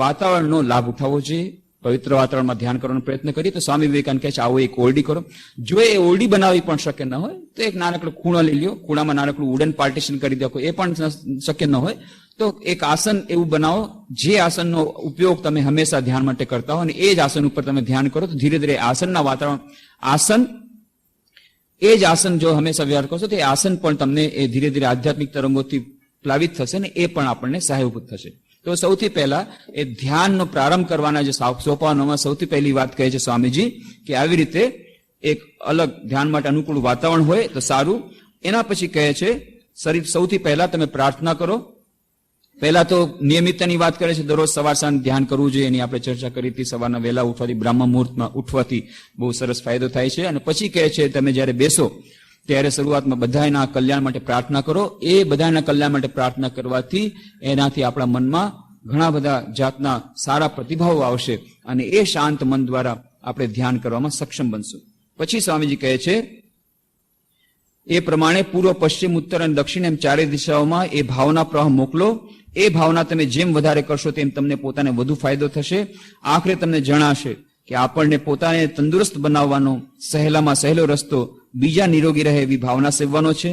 વાતાવરણનો લાભ ઉઠાવવો જોઈએ. પવિત્ર વાતાવરણમાં ધ્યાન કરવાનો પ્રયત્ન કરીએ તો સ્વામી વિવેકાનંદ કહે છે આવો એક ઓરડી કરો. જો એ ઓરડી બનાવવી પણ શક્ય ન હોય તો એક નાનકડો ખૂણો લઈ લ્યો, ખૂણામાં નાનકડું વુડન પાર્ટીશન કરી દો, એ પણ શક્ય ન હોય તો એક આસન એવું બનાવો જે આસનનો ઉપયોગ તમે હંમેશા ધ્યાન માટે કરતા હો, અને એ જ આસન ઉપર તમે ધ્યાન કરો તો ધીરે ધીરે આસનના વાતાવરણ એ જ આસન જો હંમેશા વ્યવહાર કરશો તો એ આસન પણ તમને એ ધીરે ધીરે આધ્યાત્મિક તરંગોથી પ્લાવિત થશે ને એ પણ આપણને સહાયભૂત થશે. તો સૌથી પહેલા એ ધ્યાનનો પ્રારંભ કરવાના જે સોપાનોમાં સૌથી પહેલી વાત કહે છે સ્વામીજી કે આવી રીતે એક અલગ ધ્યાન માટે અનુકૂળ વાતાવરણ હોય તો સારું. એના પછી કહે છે શરીર સૌથી પહેલા તમે પ્રાર્થના કરો. પહેલા તો નિયમિતતાની વાત કરે છે, દરરોજ સવાર સાંજ ધ્યાન કરવું જોઈએ, એની આપણે ચર્ચા કરી હતી. સવારના વહેલા ઉઠવાથી, બ્રહ્મ મુહૂર્તમાં ઉઠવાથી બહુ સરસ ફાયદો થાય છે. અને પછી કહે છે તમે જ્યારે બેસો ત્યારે શરૂઆતમાં બધાના કલ્યાણ માટે પ્રાર્થના કરો. એ બધાના કલ્યાણ માટે પ્રાર્થના કરવાથી એનાથી આપણા મનમાં ઘણા બધા જાતના સારા પ્રતિભાવો આવશે અને એ શાંત મન દ્વારા આપણે ધ્યાન કરવામાં સક્ષમ બનશું. પછી સ્વામીજી કહે છે એ પ્રમાણે પૂર્વ, પશ્ચિમ, ઉત્તર અને દક્ષિણ એમ ચારે દિશાઓમાં એ ભાવના પ્રવાહ મોકલો. એ ભાવના તમે જેમ વધારે કરશો તેમ તમને પોતાને વધુ ફાયદો થશે. આખરે તમને જણાશે કે આપણને પોતાને તંદુરસ્ત બનાવવાનો સહેલામાં સહેલો રસ્તો બીજા નિરોગી રહે એવી ભાવના સેવવાનો છે,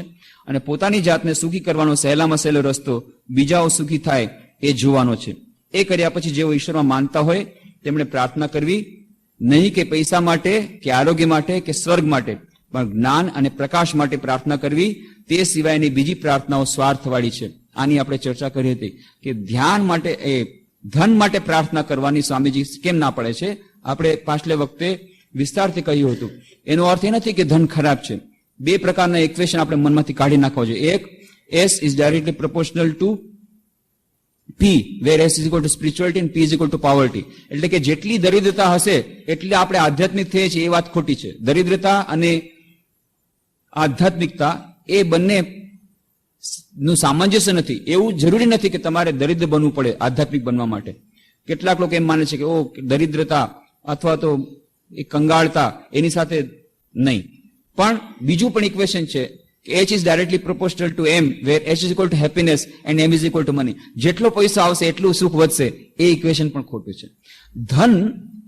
અને પોતાની જાતને સુખી કરવાનો સહેલામાં સહેલો રસ્તો બીજાઓ સુખી થાય એ જોવાનો છે. એ કર્યા પછી જેઓ ઈશ્વરમાં માનતા હોય તેમણે પ્રાર્થના કરવી નહીં કે પૈસા માટે કે આરોગ્ય માટે કે સ્વર્ગ માટે, પણ જ્ઞાન અને પ્રકાશ માટે પ્રાર્થના કરવી. તે સિવાયની બીજી પ્રાર્થનાઓ સ્વાર્થવાળી છે. આની આપણે ચર્ચા કરી હતી કે ધ્યાન માટે, એ ધન માટે પ્રાર્થના કરવાની સ્વામીજી કેમ ના પડે છે. આપણે પાછલે વખતે વિસ્તારથી કહ્યું હતું. એનો અર્થ એ નથી કે ધન ખરાબ છે. બે પ્રકારના ઇક્વેશન આપણે મનમાંથી કાઢી નાખવા જોઈએ. એક, S is directly proportional to P, where S is equal to spirituality and P is equal to poverty. એટલે કે જેટલી દરિદ્રતા હશે એટલે આપણે આધ્યાત્મિક થઈએ છીએ, એ વાત ખોટી છે. દરિદ્રતા અને આધ્યાત્મિકતા એ બંને નું સામંજસ્ય નથી. એવું જરૂરી નથી કે તમારે દરિદ્ર બનવું પડે આધ્યાત્મિક બનવા માટે. કેટલાક લોકો એમ માને છે કે ઓ દરિદ્રતા અથવા તો એ કંગાળતા એની સાથે નહીં. પણ બીજું પણ ઇક્વેશન છે કે H is directly proportional to M, where H is equal to happiness and M is equal to money. જેટલો પૈસા આવશે એટલું સુખ વધશે. એ ઇક્વેશન પણ ખોટું છે. ધન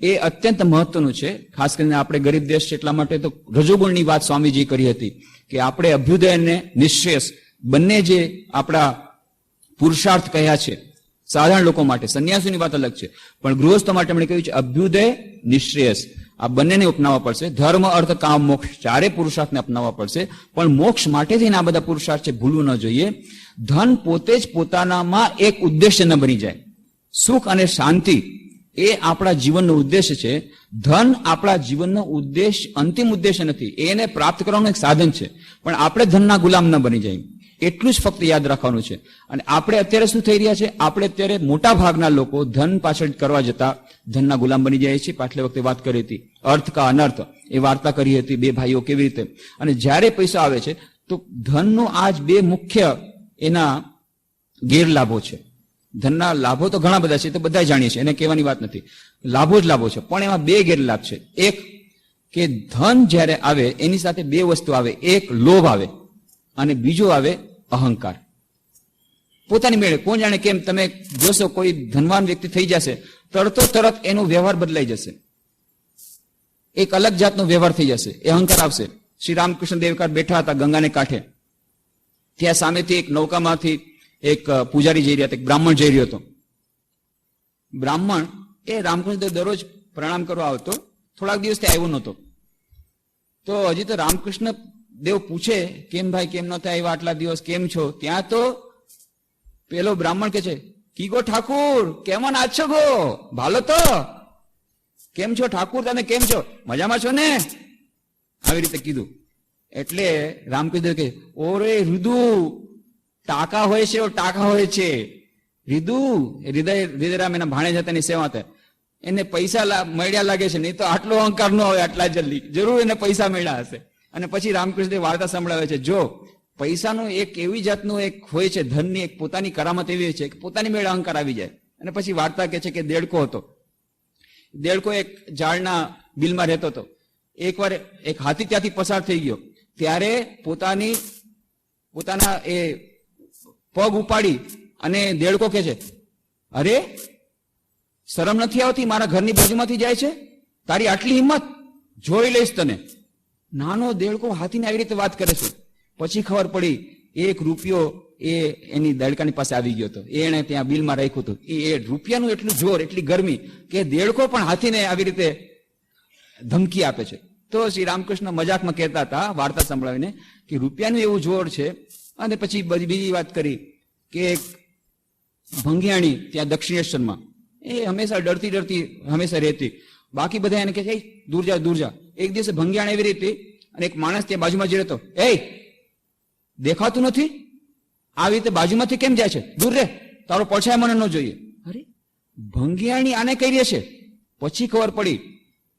એ અત્યંત મહત્વનું છે. ખાસ કરીને આપણે ગરીબ દેશ છે એટલા માટે તો રજોગુણની વાત સ્વામીજી કરી હતી કે આપણે અભ્યુદય અને નિશ્રેયસ બંને જે આપણા પુરુષાર્થ કહ્યા છે સાધારણ લોકો માટે, સંન્યાસીની વાત અલગ છે, પણ ગૃહસ્થો માટે એમણે કહ્યું છે અભ્યુદય, નિશ્રેયસ. આ બંનેને અપનાવવા પડશે. ધર્મ, અર્થ, કામ, મોક્ષ ચારે પુરુષાર્થને અપનાવવા પડશે. પણ મોક્ષ માટે થઈને આ બધા પુરુષાર્થ છે, ભૂલવું ન જોઈએ. ધન પોતે જ પોતાનામાં એક ઉદ્દેશ્ય ન બની જાય. સુખ અને શાંતિ એ આપણા જીવનનો ઉદ્દેશ્ય છે. ધન આપણા જીવનનો ઉદ્દેશ, અંતિમ ઉદ્દેશ્ય નથી. એને પ્રાપ્ત કરવાનું એક સાધન છે. પણ આપણે ધનના ગુલામ ન બની જાય, એટલું જ ફક્ત યાદ રાખવાનું છે. અને આપણે અત્યારે શું થઈ રહ્યા છે? આપણે અત્યારે મોટા ભાગના લોકો ધન પાછળ કરવા જતા ધનના ગુલામ બની જાય છે. પાછલી વખતે વાત કરી હતી અર્થ કા અનર્થ, એ વાર્તા કરી હતી બે ભાઈઓ કેવી રીતે. અને જ્યારે પૈસા આવે છે તો ધનનો આજ બે મુખ્ય એના ગેરલાભો છે. ધનના લાભો તો ઘણા બધા છે, તો બધા જાણીએ છીએ, એને કહેવાની વાત નથી. લાભો જ લાભો છે, પણ એમાં બે ગેરલાભ છે. એક કે ધન જ્યારે આવે એની સાથે બે વસ્તુ આવે. એક લોભ આવે અને બીજો આવે અહંકાર. પોતાની મેળે કોણ જાણે કેમ તમે જોશો કોઈ ધનવાન વ્યક્તિ થઈ જશે, તરત એનો વ્યવહાર બદલાઈ જશે. એક અલગ જાતનો વ્યવહાર થઈ જશે. એ અહંકાર આવશે. શ્રી રામકૃષ્ણ દેવકાર બેઠા હતા ગંગાને કાંઠે. ત્યાં સામેથી એક નૌકામાંથી એક પૂજારી જઈ રહ્યા હતા, એક બ્રાહ્મણ જઈ રહ્યો હતો. બ્રાહ્મણ એ રામકૃષ્ણ દેવ દરરોજ પ્રણામ કરવા આવતો. થોડાક દિવસથી આવ્યો નહોતો. તો હજી તો રામકૃષ્ણ દેવ પૂછે કેમ ભાઈ, કેમ નહોતા આવ્યા આટલા દિવસ, કેમ છો? ત્યાં તો પેલો બ્રાહ્મણ કે છે, કી ગો ઠાકુર, કેમન આછો ગો, ભાલો તો કેમ છો ઠાકુર, તમે કેમ છો, મજામાં છો ને? આવી રીતે કીધું. એટલે રામ કીધું કે ઓરે રુદુ, ટાકા હોય છે ટાકા હોય છે. હૃદયરામ એના ભાણેજ હતા એની સેવા હતા. એને પૈસા મળ્યા લાગે છે, નહીં તો આટલો અહંકાર ન હોય આટલા જલ્દી, જરૂર એને પૈસા મળ્યા હશે. અને પછી રામકૃષ્ણ વાર્તા સંભળાવે છે, જો પૈસાનું એક એવી જાતનું એક હોય છે, ધનની એક પોતાની કરામત એવી છે કે પોતાની મેળે અહંકાર આવી જાય. અને પછી વાર્તા કે છે કે દેડકો હતો. દેડકો એક ઝાડના બિલમાં રહેતો હતો. એકવાર એક હાથી ત્યાંથી પસાર થઈ ગયો, ત્યારે પોતાના એ પગ ઉપાડી અને દેડકો કે છે, અરે શરમ નથી આવતી, મારા ઘરની બાજુમાંથી જાય છે, તારી આટલી હિંમત, જોઈ લઈશ તને. નાનો દેડકો હાથીને આવી રીતે વાત કરે છે. પછી ખબર પડી 1 રૂપિયો એ એની દેડકાની પાસે આવી ગયો હતો, એને ત્યાં બિલમાં રાખ્યું હતું. એ રૂપિયાનું એટલું જોર, એટલી ગરમી કે દેડકો પણ હાથીને આવી રીતે ધમકી આપે છે. તો શ્રી રામકૃષ્ણ મજાકમાં કહેતા હતા વાર્તા સંભળાવીને કે રૂપિયાનું એવું જોર છે. અને પછી બીજી વાત કરી કે ભંગિયાણી ત્યાં દક્ષિણેશ્વરમાં એ હંમેશા ડરતી હંમેશા રહેતી. બાકી બધા એને કહે છે દૂર જા દૂર જા. એક દિવસે ભંગિયાણી એવી રીતે અને એક માણસ ત્યાં બાજુમાં જઈ રહેતો, એ દેખાતું નથી, આવી રીતે બાજુમાંથી કેમ જાય છે, દૂર રે, તારો પડછાય મને ન જોઈએ. અરે ભંગિયાણી આને કહી રહી છે. પછી ખબર પડી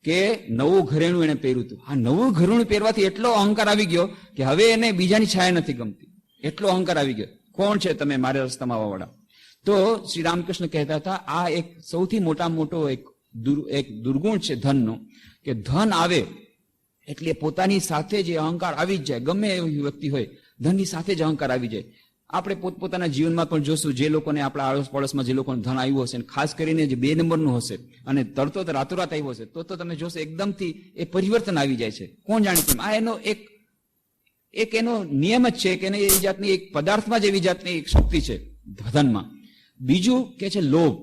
કે નવું ઘરેણું એને પહેર્યું હતું. આ નવું ઘરેણું પહેરવાથી એટલો અહંકાર આવી ગયો કે હવે એને બીજાની છાયા નથી ગમતી, એટલો અહંકાર આવી ગયો. કોણ છે તમે મારા રસ્તામાં આવવાવાળા? તો શ્રી રામકૃષ્ણ કહેતા હતા આ એક સૌથી મોટો એક દુર્ગુણ છે ધનનો, કે ધન આવે એટલે પોતાની સાથે જે અહંકાર આવી જ જાય. ગમે એવી વ્યક્તિ હોય, ધનની સાથે જ અહંકાર આવી જાય. આપણે પોતપોતાના જીવનમાં પણ જોશું, જે લોકોને આપણા આડોશ પડોશમાં જે લોકોને ધન આવ્યું હશે, ખાસ કરીને જે 2 નંબરનું હશે અને તરતો રાતોરાત આવ્યો હશે, તો તમે જોશો એકદમથી એ પરિવર્તન આવી જાય છે. કોણ જાણે કેમ? આ એનો એક એનો નિયમ જ છે કે એ જાતની એક પદાર્થમાં જ એવી જાતની એક શક્તિ છે ધનમાં. બીજું કે છે લોભ.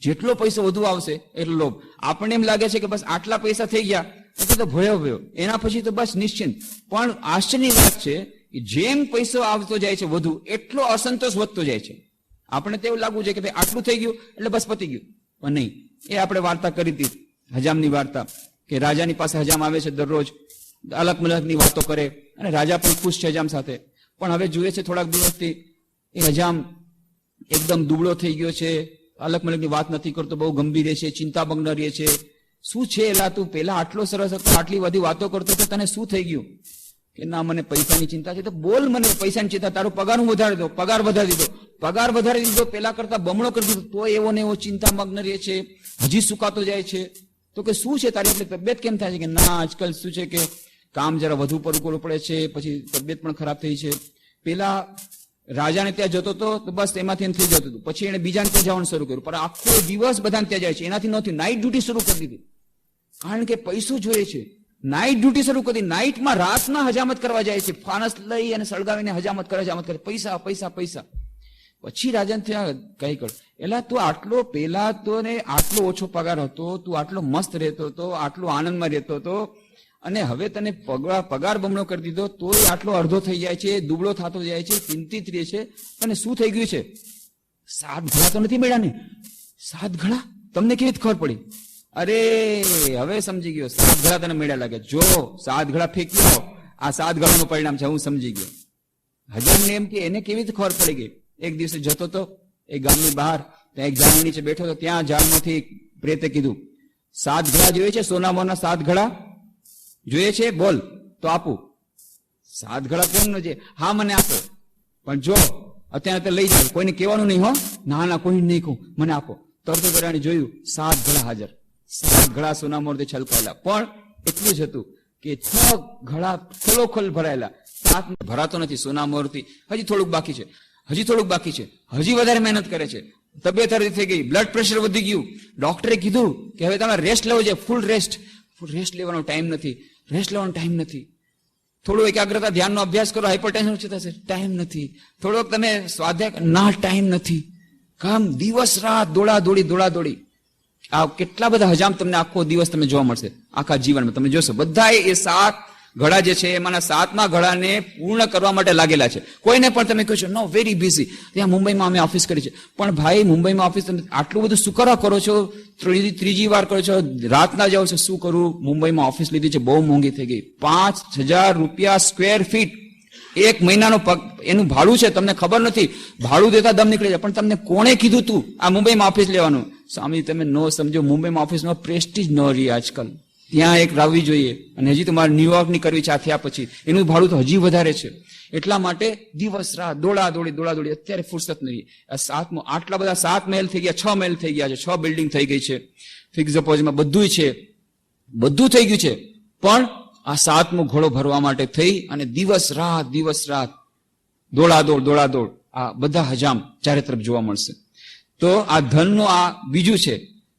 જેટલો પૈસો વધુ આવશે એટલો લોભ. આપણને એમ લાગે છે કે બસ આટલા પૈસા થઈ ગયા એટલે તો ભયો, એના પછી તો બસ નિશ્ચિંત. પણ આશ્ચર્યની વાત છે કે જેમ પૈસો આવતો જાય છે વધુ, એટલો અસંતોષ વધતો જાય છે. આપણે તો એવું લાગવું છે કે ભાઈ આટલું થઈ ગયું એટલે બસ પતી ગયું, પણ નહીં. એ આપણે વાર્તા કરી હતી હજામની વાર્તા, કે રાજાની પાસે હજામ આવે છે, દરરોજ અલગ મલગની વાતો કરે અને રાજા પણ ખુશ છે હજામ સાથે. પણ હવે જોઈએ છે થોડાક દિવસથી એ હજામ એકદમ દુબળો થઈ ગયો છે, અલગ મલગની વાત નથી કરતો, બહુ ગંભીર રહે છે, ચિંતામગ્ન રહે છે. શું છે એલા, તું પેલા આટલો સરસ હતો, આટલી બધી વાતો કરતો હતો, તને શું થઈ ગયું? કે ના, મને પૈસાની ચિંતા છે. તો બોલ, મને પૈસાની ચિંતા, તારો પગાર હું વધારી દો. પગાર વધારી દીધો, પેલા કરતા બમણો કરી દીધો, તો એવો ને એવો ચિંતામગ્ન રહે છે, હજી સુકાતો જાય છે. તો કે શું છે તારી એટલી તબિયત કેમ થાય છે? કે ના, આજકાલ શું છે કે કામ જરા વધુ કરવું પડે છે, પછી તબિયત પણ ખરાબ થઈ છે. પેલા રાજાને ત્યાં જતો હતો તો બસ એમાંથી એમ થઈ જતું હતું, પછી એને બીજાને ત્યાં જવાનું શરૂ કર્યું, પણ આખો દિવસ બધાને ત્યાં જાય છે. એનાથી નથી, નાઇટ ડ્યુટી શરૂ કરી દીધી, કારણ કે પૈસો જોઈએ છે. નાઇટ ડ્યુટી શરૂ કરી, નાઇટમાં રાતના હજામત કરવા જાય છે, ફાનસ લઈ અને સળગાવીને હજામત કરે, પૈસા પૈસા પૈસા. પછી રાજાને ત્યાં કઈ કર, એટલે તું આટલો પેલા તો ને આટલો ઓછો પગાર હતો, તું આટલો મસ્ત રહેતો હતો, આટલો આનંદમાં રહેતો હતો, અને હવે તને પગાર બમણો કરી દીધો, તોય આટલો અડધો થઈ જાય છે, દુબળો થતો જાય છે, ચિંતિત રહે છે. તને શું થઈ ગયું છે? 7 ઘડા તો નથી મળ્યા ને? 7 ઘડા તમને કેવી રીતે ખબર પડી? અરે હવે સમજી ગયો, 7 ઘડા તને મળ્યા લાગે. જો 7 ઘડા ફેંકી આવો, આ 7 ઘડાનું પરિણામ છે, હું સમજી ગયો. હજામને એમ કે એને કેવી રીતે ખબર પડી ગઈ? એક દિવસે જતો હતો એ ગામની બહાર, ત્યાં એક ઝાડ નીચે બેઠો હતો, ત્યાં ઝાડમાંથી પ્રેતે કીધું, 7 ઘડા જોઈએ છે? સોના મોના 7 ઘડા જોઈએ છે? બોલ તો આપું. 7 ઘડા કોણ નો છે? હા મને આપો, પણ જો અત્યારે લઈ જાવ, કોઈને કહેવાનું નહીં હો. ના ના, કોઈ નહીં કહું, મને આપો. તરતો તરાણી જોયું, 7 ઘડા હાજર, 7 ઘડા સોના મોરથી છલકાયેલા. પણ એટલું જ હતું કે 6 ઘડા ખોલોખોલ ભરાયેલા, 7 ભરાતો નથી સોના મોરથી. હજી થોડુંક બાકી છે, હજી વધારે મહેનત કરે છે. તબિયત હરી થઈ ગઈ, બ્લડ પ્રેશર વધી ગયું. ડોક્ટરે કીધું કે હવે તમારે રેસ્ટ લેવો છે, ફૂલ રેસ્ટ લેવાનો ટાઈમ નથી. થોડું એકાગ્રતા ધ્યાનનો અભ્યાસ કરો, હાઇપરટેન્શન ઓછું થશે, ટાઈમ નથી. થોડોક તમે સ્વાધ્યાય, ના ટાઈમ નથી. કામ દિવસ રાત દોડાદોડી. આ કેટલા બધા હજામ તમને આખો દિવસ તમે જોવા મળશે, આખા જીવનમાં તમે જોશો. બધા એ 7 ઘડા જે છે એમાંના 7મા ઘડાને પૂર્ણ કરવા માટે લાગેલા છે. કોઈને પણ તમે કહો છો નો વેરી બિઝી, ત્યાં મુંબઈમાં અમે ઓફિસ કરી છે, પણ ભાઈ મુંબઈમાં ઓફિસ તમે આટલું બધું શું કરવા કરો છો, ત્રીજી વાર કરો છો, રાતના જાઓ છો, શું કરું, મુંબઈમાં ઓફિસ લીધી છે, બહુ મોંઘી થઈ ગઈ, 5,000 રૂપિયા સ્ક્વેર ફીટ, 1 મહિનાનો એનું ભાડું છે, તમને ખબર નથી, ભાડું દેતા દમ નીકળી જાય. પણ તમને કોણે કીધું તું આ મુંબઈમાં ઓફિસ લેવાનું? સ્વામી તમે નો સમજો, મુંબઈમાં ઓફિસનો પ્રેસ્ટીજ ન રહી આજકાલ, ત્યાં એક લાવવી જોઈએ. અને હજી તો મારે ન્યુયોર્કની કરવી છે આ થયા પછી, એનું ભાડું તો હજી વધારે છે. એટલા માટે દિવસ રાત દોડાદોડી, અત્યારે ફુરસત નહીં. આટલા બધા 7 મહેલ થઈ ગયા, 6 મહેલ થઈ ગયા છે, 6 બિલ્ડિંગ થઈ ગઈ છે, ફિક્સ ડિપોઝિટમાં બધું છે, બધું થઈ ગયું છે. પણ આ 7મો ઘોડો ભરવા માટે થઈ અને દિવસ રાત દોડાદોડ આ બધા હજામ ચારે તરફ જોવા મળશે. તો આ ધનનો આ બીજું છે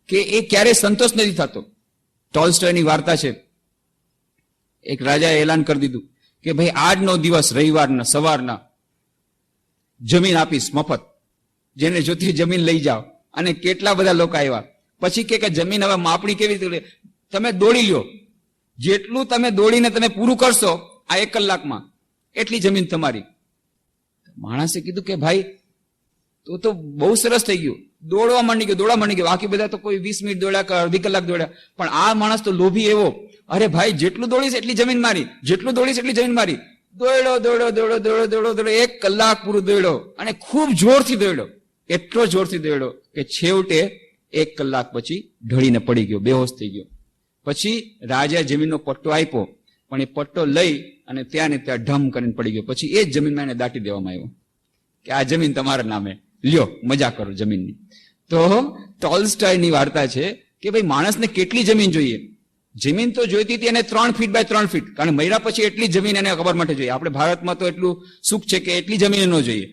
કે એ ક્યારેય સંતોષ નથી થતો. ટોલ્સ્ટોયની વાર્તા છે, એક રાજાએ એલાન કરી દીધું કે ભાઈ આજનો દિવસ રવિવારના સવારના જમીન આપીશ મફત, જેને જોતી જમીન લઈ જાઓ. અને કેટલા બધા લોકો આવ્યા. પછી કે જમીન હવે માપણી કેવી રીતે, તમે દોડી લ્યો, જેટલું તમે દોડીને તમે પૂરું કરશો આ 1 કલાકમાં એટલી જમીન તમારી. માણસે કીધું કે ભાઈ તો બહુ સરસ થઈ ગયું, દોડવા માંડી ગયો. બાકી બધા તો કોઈ 20 મિનિટ દોડ્યા કે અડધી કલાક દોડ્યા, પણ આ માણસ તો લોભી એવો, અરે ભાઈ જેટલું દોડીશ એટલી જમીન મારી, જેટલું દોડીશ એટલી જમીન મારી. દોડ્યો 1 કલાક પૂરું દોડ્યો અને ખૂબ જોરથી દોડ્યો, એટલો જોરથી દોડ્યો કે છેવટે 1 કલાક પછી ઢળીને પડી ગયો, બેહોશ થઈ ગયો. પછી રાજાએ જમીનનો પટ્ટો આપ્યો, પણ એ પટ્ટો લઈ અને ત્યાં ને ત્યાં ઢમ કરીને પડી ગયો. પછી એ જ જમીનમાં એને દાટી દેવામાં આવ્યો કે આ જમીન તમારા નામે લ્યો, મજા કરો જમીનની. તો ટોલ્સ્ટોયની વાર્તા છે કે ભાઈ માણસને કેટલી જમીન જોઈએ. જમીન તો જોઈતી હતી એને 3 ફીટ બાય 3 ફીટ, કારણ મર્યા પછી એટલી જમીન એને ખબર માટે જોઈએ. આપણે ભારતમાં તો એટલું સુખ છે કે એટલી જમીન ન જોઈએ.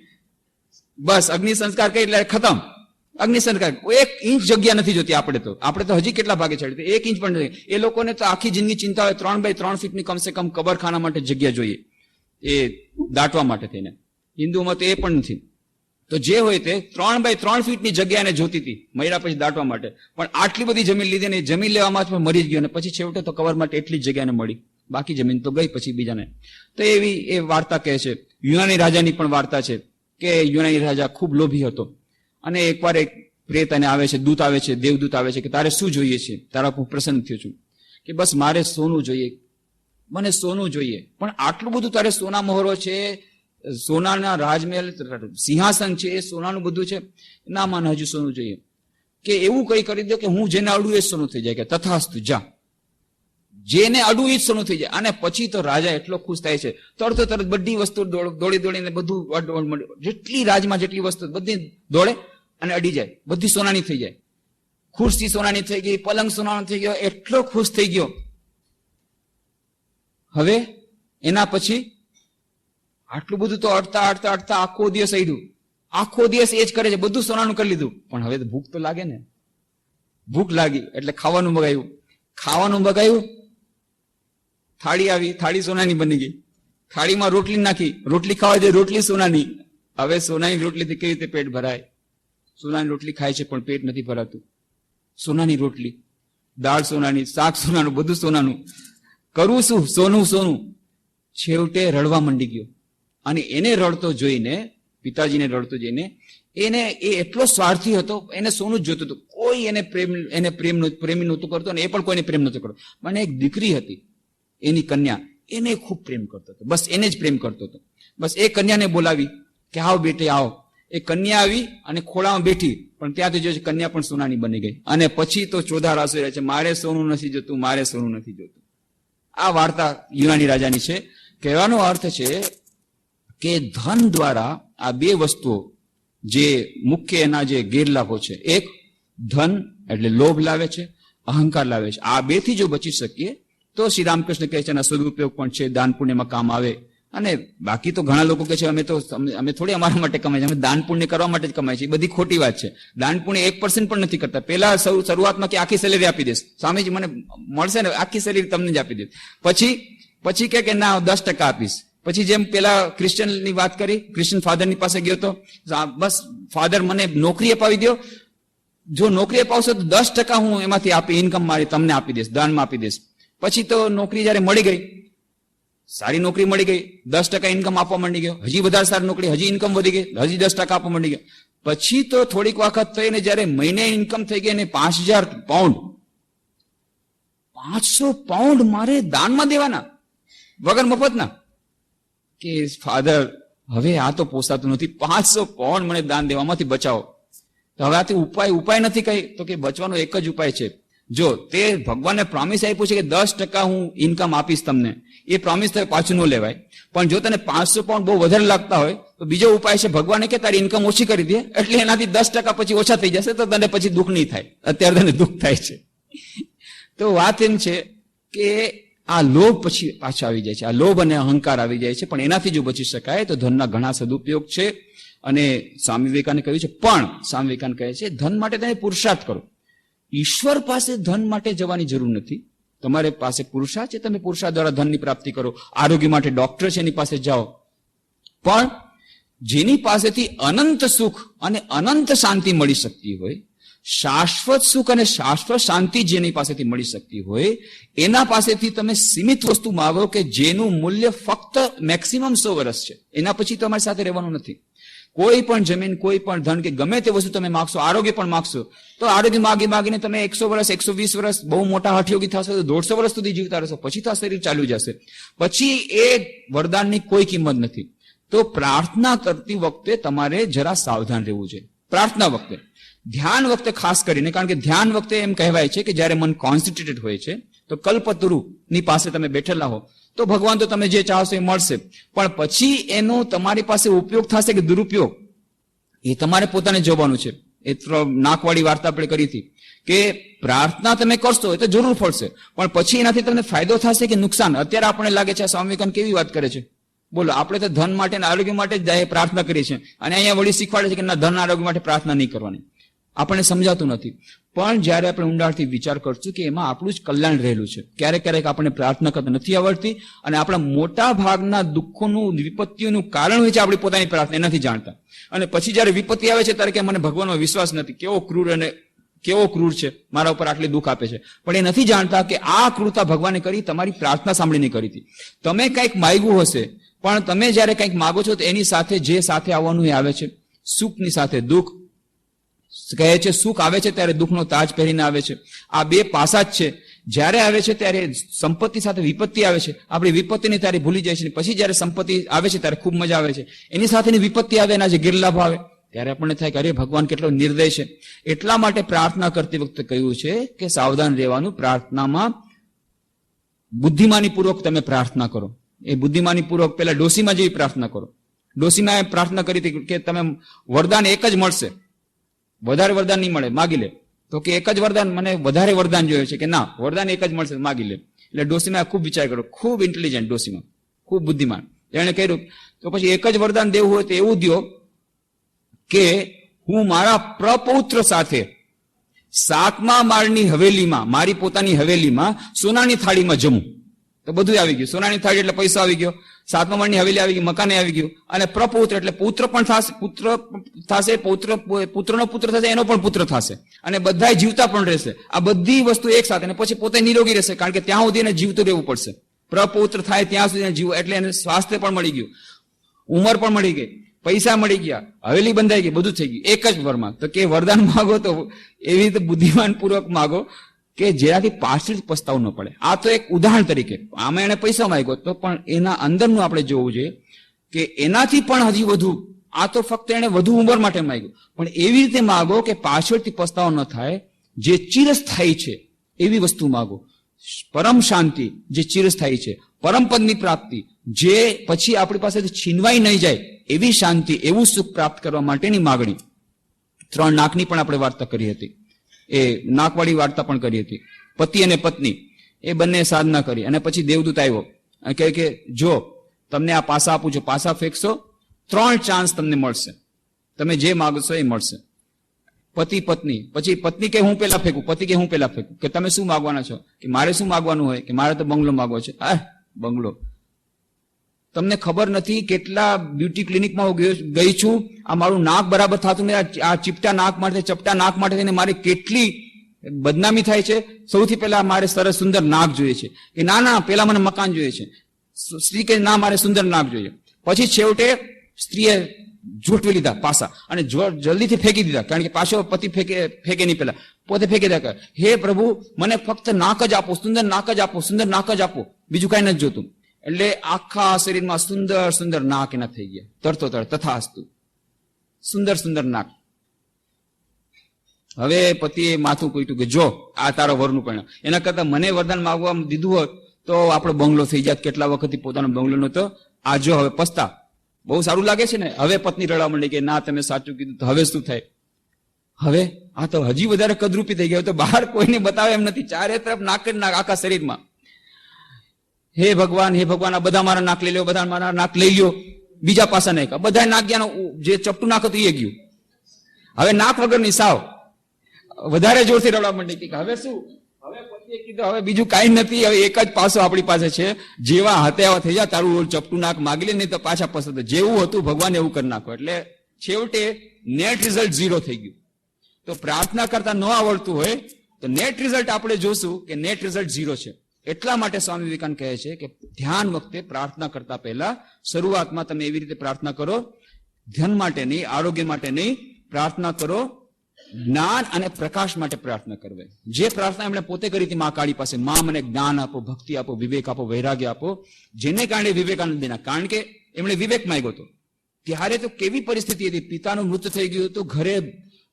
બસ અગ્નિ સંસ્કાર કરી એટલે ખતમ. અગ્નિ સંસ્કાર 1 ઇંચ જગ્યા નથી જોતી. આપણે તો હજી કેટલા ભાગે ચડી, 1 ઇંચ પણ નથી. એ લોકોને તો આખી જિંદગી ચિંતા હોય 3 બાય 3 ફીટની કમસે કમ કબરખાના માટે જગ્યા જોઈએ, એ દાટવા માટે થઈને. હિન્દુઓમાં તો એ પણ નથી. તો જે હોય તે 3 બાય 3 ફીટની જગ્યા એને જોતી હતી મર્યા પછી દાટવા માટે. પણ આટલી બધી જમીન લીધી ને જમીન લેવામાં પણ મરી જ ગયો, અને પછી છેવટે તો કવર માટે એટલી જ જગ્યાને મળી, બાકી જમીન તો ગઈ પછી બીજાને. તો એવી એ વાર્તા કહે છે. યુનાની રાજાની પણ વાર્તા છે કે યુનાની રાજા ખૂબ લોભી હતો અને એકવાર એક પ્રેત એને આવે છે, દૂત આવે છે, દેવદૂત આવે છે કે તારે શું જોઈએ છે, તારા હું પ્રસન્ન થયો છું કે બસ મારે સોનું જોઈએ, મને સોનું જોઈએ. પણ આટલું બધું તારે સોના મોહરો છે, સોનાના રાજમહેલ, સિંહાસન છે, એ સોનાનું બધું છે, ના માને હજુ સોનું જોઈએ. કે એવું કઈ કરી દો કે હું જેને અડું એ સોનું થઈ જાય, કે તથાસ્તુ જા, જેને અડું એ જ સોનું થઈ જાય. અને પછી તો રાજા એટલો ખુશ થાય છે, તરત બધી વસ્તુ દોડીને બધું જેટલી રાજમાં જેટલી વસ્તુ બધી દોડે અને અડી જાય, બધી સોનાની થઈ જાય. ખુરશી સોનાની થઈ ગઈ, પલંગ સોનાનો થઈ ગયો, એટલો ખુશ થઈ ગયો. હવે એના પછી આટલું બધું તો અડતા આખો દિવસ અડ્યું, આખો દિવસ એ જ કરે છે, બધું સોનાનું કરી લીધું. પણ હવે ભૂખ તો લાગે ને, ભૂખ લાગી એટલે ખાવાનું મગાવ્યું. થાળી આવી, થાળી સોનાની બની ગઈ. થાળીમાં રોટલી નાખી, રોટલી ખાવા જાય, રોટલી સોનાની. હવે સોનાની રોટલીથી કેવી રીતે પેટ ભરાય? સોનાની રોટલી ખાય છે પણ પેટ નથી ભરાતું. સોનાની રોટલી, દાળ સોનાની, શાક સોનાનું, બધું સોનાનું. કરવું શું? સોનું. છેવટે રડવા માંડી ગયો. અને એને રડતો જોઈને, પિતાજીને રડતો જોઈને, એ એટલો સ્વાર્થી હતો, એને સોનું જ જોતું હતું. કોઈ એને પ્રેમ નહોતું કરતો, અને એ પણ કોઈને પ્રેમ નહોતો કરતો. પણ એક દીકરી હતી, એની કન્યા, એને ખૂબ પ્રેમ કરતો હતો, બસ એને જ પ્રેમ કરતો હતો. બસ એ કન્યાને બોલાવી કે આવો બેટે આવો. એ કન્યા આવી અને ખોળામાં બેઠી, પણ ત્યાંથી જોયું કન્યા પણ સોનાની બની ગઈ. અને પછી તો ચોધાર આંસુ રહે છે, મારે સોનું નથી જોતું, મારે સોનું નથી જોતું. આ વાર્તા યુનાની રાજાની છે. કહેવાનો અર્થ છે કે ધન દ્વારા આ 2 વસ્તુઓ જે મુખ્ય એના જે ગેરલાભો છે, એક ધન એટલે લોભ લાવે છે, અહંકાર લાવે છે. આ 2 થી જો બચી શકીએ તો શ્રી રામકૃષ્ણ કહે છે એના સદુપયોગ પણ છે, દાન પુણ્યમાં કામ આવે. અને બાકી તો ઘણા લોકો કહે છે અમે થોડી અમારા માટે કમાય છે, અમે દાન પુણ્ય કરવા માટે જ કમાય છે. એ બધી ખોટી વાત છે. દાન પુણ્ય 1% પણ નથી કરતા. પહેલા શરૂઆતમાં કે આખી સેલેરી આપી દેશ, સ્વામીજી મને મળશે ને આખી સેલેરી તમને જ આપી દે. પછી કે ના 10% આપીશ. પછી જેમ પેલા ક્રિશ્ચિયનની વાત કરી, ક્રિશ્ચિયન ફાધરની પાસે ગયો તો બસ ફાધર મને નોકરી અપાવી દો, જો નોકરી અપાવશો તો 10% હું એમાંથી ઇન્કમ મારી તમને આપી દઈશ, દાનમાં આપી દઈશ. પછી તો નોકરી જયારે મળી ગઈ સારી નોકરી મળી ગઈ, 10% ઇન્કમ આપવા માંડી ગયો, હજી વધારે સારી નોકરી, હજી ઇન્કમ વધી ગઈ, હજી 10% આપવા માંડી ગયો. પછી તો થોડીક વખત થઈને જયારે મહિને ઇન્કમ થઈ ગઈ અને 5,000 પાઉન્ડ, 500 પાઉન્ડ મારે દાનમાં દેવાના વગર મફતના, કે ફાધર હવે આ તો પોસાતું નથી, 500 પાઉન્ડ મને દાન દેવામાંથી બચાવો. તો હવે આથી ઉપાય નથી કઈ, તો કે બચવાનો એક જ ઉપાય છે. જો તે ભગવાને પ્રોમિસ આપ્યું છે કે 10% હું ઇન્કમ આપીશ તમને, એ પ્રોમિસ તો પાછું ન લેવાય. પણ જો તને 500 પાઉન્ડ બહુ વધારે લાગતા હોય તો બીજો ઉપાય છે, ભગવાને કે તારી ઇન્કમ ઓછી કરી દે, એટલે એનાથી 10% પછી ઓછા થઈ જશે, તો તને પછી દુઃખ નહીં થાય. અત્યારે તને દુઃખ થાય છે. તો વાત એમ છે કે આ લોભ પછી પાછો આવી જાય છે, આ લોભ અને અહંકાર આવી જાય છે. પણ એનાથી જો બચી શકાય તો ધનના ઘણા સદુપયોગ છે. અને સ્વામી વિવેકાનંદે કહ્યું છે, પણ સ્વામી વિવેકાનંદ કહે છે ધન માટે તમે પુરુષાર્થ કરો. ઈશ્વર પાસે ધન માટે જવાની જરૂર નથી. તમારે પાસે પુરુષાર્થ છે, તમે પુરુષાર્થ દ્વારા ધનની પ્રાપ્તિ કરો. આરોગ્ય માટે ડોક્ટર છે, એની પાસે જાઓ. પણ જેની પાસેથી અનંત સુખ અને અનંત શાંતિ મળી શકતી હોય, શાશ્વત સુખ અને શાશ્વત શાંતિ જેની પાસેથી મળી શકતી હોય, એના પાસેથી તમે સીમિત વસ્તુ માંગો કે જેનું મૂલ્ય ફક્ત મેક્સિમમ 100 વર્ષ છે, એના પછી તમારી સાથે રહેવાનું નથી. કોઈ પણ જમીન, કોઈ પણ ધન કે ગમે તે વસ્તુ તમે માગશો, આરોગ્ય પણ માગશો, તો આરોગ્ય માગીને તમે 100 વર્ષ, 120 વર્ષ, બહુ મોટા હઠયોગી થશો તો 150 વર્ષ સુધી જીવતા રહેશો, પછી તો આ શરીર ચાલ્યું જશે. પછી એ વરદાનની કોઈ કિંમત નથી. તો પ્રાર્થના કરતી વખતે તમારે જરા સાવધાન રહેવું છે. પ્રાર્થના વખતે, ધ્યાન વખતે ખાસ કરીને, કારણ કે ધ્યાન વખતે એમ કહેવાય છે કે જયારે મન કોન્સન્ટ્રેટેડ હોય છે, તો કલ્પતરુ ની પાસે તમે બેઠેલા હો તો ભગવાન તો તમે જે ચાહશો એ મળશે. પણ પછી એનો તમારી પાસે ઉપયોગ થશે કે દુરુપયોગ, એ તમારે પોતાને જોવાનું છે. એ નાકવાળી વાર્તા આપણે કરી હતી કે પ્રાર્થના તમે કરશો એ તો જરૂર પડશે, પણ પછી એનાથી તમને ફાયદો થશે કે નુકસાન. અત્યારે આપણને લાગે છે આ સ્વામી વિવેકાનંદ કેવી વાત કરે છે. બોલો, આપણે તો ધન માટે અને આરોગ્ય માટે જ પ્રાર્થના કરીએ છીએ, અને અહીંયા વળી શીખવાડે છે કે ના, ધન આરોગ્ય માટે પ્રાર્થના નહીં કરવાની. આપણને સમજાતું નથી. પણ જયારે આપણે ઊંડાણથી વિચાર કરશું કે એમાં આપણું જ કલ્યાણ રહેલું છે. ક્યારેક ક્યારેક આપણને પ્રાર્થના કરતા નથી આવડતી, અને આપણા મોટા ભાગના દુઃખોનું, વિપત્તિઓનું કારણ હોય છે આપણી પોતાની પ્રાર્થના, નથી જાણતા. અને પછી જયારે વિપત્તિ આવે છે ત્યારે કે મને ભગવાનનો વિશ્વાસ નથી, કેવો ક્રૂર છે, મારા ઉપર આટલી દુઃખ આપે છે. પણ એ નથી જાણતા કે આ ક્રૂરતા ભગવાને કરી તમારી પ્રાર્થના સાંભળીને કરી હતી. તમે કંઈક માગ્યું હશે, પણ તમે જયારે કંઈક માગો છો તો એની સાથે જે સાથે આવવાનું એ આવે છે. સુખની સાથે દુઃખ. કહે છે સુખ આવે છે ત્યારે દુઃખનો તાજ પહેરીને આવે છે. આ બે પાસા જ છે. જ્યારે આવે છે ત્યારે સંપત્તિ સાથે વિપત્તિ આવે છે. આપણી વિપત્તિને ત્યારે ભૂલી જાય છે. પછી જયારે સંપત્તિ આવે છે ત્યારે ખૂબ મજા આવે છે. એની સાથેની વિપત્તિ આવે, એના જે ગેરલાભ આવે, ત્યારે આપણને થાય કે અરે ભગવાન કેટલો નિર્દય છે. એટલા માટે પ્રાર્થના કરતી વખતે કહ્યું છે કે સાવધાન રહેવાનું. પ્રાર્થનામાં બુદ્ધિમાની પૂર્વક તમે પ્રાર્થના કરો. એ બુદ્ધિમાની પૂર્વક પેલા ડોસીમાં જેવી પ્રાર્થના કરો. ડોસીમાં પ્રાર્થના કરી હતી કે તમે વરદાન એક જ મળશે, વધારે વરદાન નહીં મળે, માગી લે. તો કે એક જ વરદાન, મને વધારે વરદાન જોઈએ છે, કે ના, વરદાન એક જ મળશે, માગી લે. એટલે ડોસીમાં ખૂબ વિચાર કર્યો, ખૂબ ઇન્ટેલિજન્ટ ડોસીમાં, ખૂબ બુદ્ધિમાન. એને કહ્યું તો પછી એક જ વરદાન દેવું હોય તો એવું દો કે હું મારા પ્રપૌત્ર સાથે 7મા માળની હવેલીમાં, મારી પોતાની હવેલીમાં સોનાની થાળીમાં જમું. તો બધું આવી ગયું. સોનાની થાળી એટલે પૈસા આવી ગયો, 7મા માળની હવેલી આવી ગઈ, મકાને આવી ગયું, અને પ્રપૌત્ર એટલે પુત્ર પણ થશે, પુત્રનો પુત્ર થશે, એનો પણ પુત્ર થશે, અને બધા જીવતા પણ રહેશે. આ બધી વસ્તુ એક સાથે. અને પછી પોતે નિરોગી રહેશે, કારણ કે ત્યાં સુધી એને જીવતું રહેવું પડશે. પ્રપૌત્ર થાય ત્યાં સુધી જીવ, એટલે એને સ્વાસ્થ્ય પણ મળી ગયું, ઉંમર પણ મળી ગઈ, પૈસા મળી ગયા, હવેલી બંધાઈ ગઈ, બધું થઈ ગયું એક જ વરમાં. તો કે વરદાન માગો તો એવી રીતે બુદ્ધિમાન પૂર્વક માગો કે જેનાથી પાછળ પસ્તાવું ન પડે. આ તો એક ઉદાહરણ તરીકે. આમાં એને પૈસા માંગ્યો તો પણ એના અંદરનું આપણે જોવું જોઈએ કે એનાથી પણ હજી વધુ. આ તો ફક્ત એને વધુ ઉંમર માટે માંગ્યું, પણ એવી રીતે માગો કે પાછળથી પસ્તાવો ન થાય. જે ચિરસ્થાયી છે એવી વસ્તુ માગો. પરમ શાંતિ જે ચિરસ્થાયી છે, પરમ પદની પ્રાપ્તિ જે પછી આપણી પાસેથી છીનવાઈ નહીં જાય, એવી શાંતિ, એવું સુખ પ્રાપ્ત કરવા માટેની માગણી. 3 નાકની પણ આપણે વાર્તા કરી હતી, એ નાકવાળી વાર્તા પણ કરી હતી. પતિ અને પત્ની એ બંને સાધના કરી, અને પછી દેવદૂત આવ્યો અને કહે કે જો તમને આ પાસા આપું છું, પાસા ફેંકશો 3 ચાન્સ તમને મળશે, તમે જે માગશો એ મળશે. પતિ પત્ની, પછી પત્ની કે હું પેલા ફેંકું, પતિ કે હું પેલા ફેંકું. કે તમે શું માગવાના છો? કે મારે શું માગવાનું હોય? કે મારે તો બંગલો માગવો છે. બંગલો? તમને ખબર નથી કેટલા બ્યુટી ક્લિનિકમાં હું ગઈ છું, આ મારું નાક બરાબર થતું નથી, આ ચીપટા નાક માટે, ચપટા નાક માટે થઈને મારી કેટલી બદનામી થાય છે. સૌથી પહેલા મારે સરસ સુંદર નાક જોઈએ છે. કે ના ના, પેલા મને મકાન જોઈએ છે. સ્ત્રી કે ના મારે સુંદર નાક જોઈએ. પછી છેવટે સ્ત્રીએ ઝૂંટવી લીધા પાસા અને જલ્દીથી ફેંકી દીધા, કારણ કે પાછો પતિ ફેંકે નહીં, પેલા પોતે ફેંકી દીધા. હે પ્રભુ, મને ફક્ત નાક જ આપો, સુંદર નાક જ આપો, સુંદર નાક જ આપો, બીજું કઈ નથી જોતું. એટલે આખા શરીરમાં સુંદર સુંદર નાક એના થઈ ગયા, તરતો તર તથાસ્તુ, સુંદર સુંદર નાક. હવે પતિએ માથું કૂટ્યું કે જો આ તારો વરનું પરિણામ. એના કરતા મને વરદાન માંગવા દીધું હોત તો આપણો બંગલો થઈ જાત. કેટલા વખતથી પોતાનો બંગલો નતો, આ જો હવે પસ્તા. બહુ સારું લાગે છે ને. હવે પત્ની રડવા માંડી કે ના તમે સાચું કીધું. તો હવે શું થાય? હવે આ તો હજી વધારે કદરૂપી થઈ ગયો, તો બહાર કોઈને બતાવે એમ નથી, ચારે તરફ નાક જ નાક આખા શરીરમાં. હે ભગવાન, હે ભગવાન, આ બધા મારા નાક લઈ લો, બધા મારા નાક લઈ લો, બીજા પાસા નહીં, બધા નાક ગયા, જે ચપટું નાક હતું એ ગયું. હવે નાક વગર ની સાવ વધારે જોરથી રડવા માંડી કે હવે શું? હવે પતિએ કીધું હવે બીજું કાંઈ નથી, હવે એક જ પાસો આપણી પાસે છે, જેવા હાથે આવા થઈ જાય, તારું ચપટું નાક માગી લે, નહીં તો પાછા પસંદ, જેવું હતું ભગવાન એવું કરી નાખો. એટલે છેવટે નેટ રિઝલ્ટ 0 થઈ ગયું. તો પ્રાર્થના કરતા ન આવડતું હોય તો નેટ રિઝલ્ટ આપણે જોશું કે નેટ રિઝલ્ટ 0 છે. એટલા માટે સ્વામી વિવેકાનંદ કહે છે કે ધ્યાન વખતે પ્રાર્થના કરતા પહેલા શરૂઆતમાં તમે એવી રીતે પ્રાર્થના કરો, ધન માટે નહીં, આરોગ્ય માટે નહીં, પ્રાર્થના કરો જ્ઞાન અને પ્રકાશ માટે પ્રાર્થના કરવી. જે પ્રાર્થના એમણે પોતે કરી હતી મા કાળી પાસે, મા મને જ્ઞાન આપો, ભક્તિ આપો, વિવેક આપો, વૈરાગ્ય આપો, જેને કારણે વિવેકાનંદના, કારણ કે એમણે વિવેક માંગ્યો હતો. ત્યારે તો કેવી પરિસ્થિતિ હતી, પિતાનું મૃત્યુ થઈ ગયું હતું, ઘરે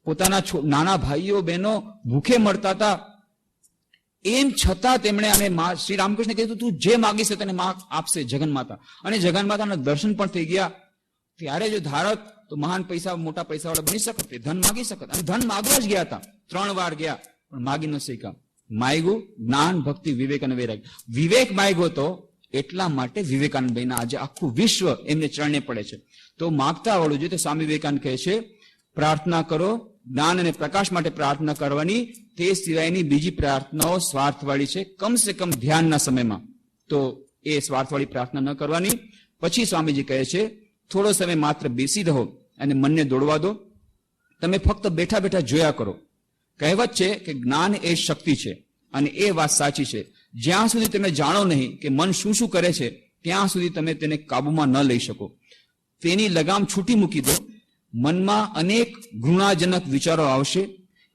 પોતાના નાના ભાઈઓ બહેનો ભૂખે મળતા હતા. એમ છતાં તેમણે અને શ્રી રામકૃષ્ણ કીધું તું જે માગીશ તને મા આપશે, જગન્માતા. અને જગન્માતાના દર્શન પણ થઈ ગયા. ત્યારે જો ધારત તો મહાન પૈસા, મોટા પૈસા વાળા બની શકત, ધન માગી શકત. અને ધન માગવા જ ગયા હતા, 3 વાર ગયા, પણ માગી ન શક્યા. માગ્યું જ્ઞાન, ભક્તિ, વિવેક અને વૈરાગ્ય. વિવેક માગ્યો તો એટલા માટે વિવેકાનંદભાઈના આજે આખું વિશ્વ એમને ચરણે પડે છે. તો માગતા આવડવું જોઈએ. તો સ્વામી વિવેકાનંદ કહે છે પ્રાર્થના કરો, જ્ઞાન અને પ્રકાશ માટે પ્રાર્થના કરવાની, તે સિવાયની બીજી પ્રાર્થનાઓ સ્વાર્થવાળી છે, કમસે કમ ધ્યાનના સમયમાં તો એ સ્વાર્થવાળી પ્રાર્થના ન કરવાની. પછી સ્વામીજી કહે છે થોડો સમય માત્ર બેસી રહો અને મનને દોડવા દો. તમે ફક્ત બેઠા બેઠા જોયા કરો. કહેવત છે કે જ્ઞાન એ શક્તિ છે, અને એ વાત સાચી છે. જ્યાં સુધી તમે જાણો નહીં કે મન શું શું કરે છે, ત્યાં સુધી તમે તેને કાબુમાં ન લઈ શકો. તેની લગામ છૂટી મૂકી દો. મનમાં અનેક ઘૃણાજનક વિચારો આવશે.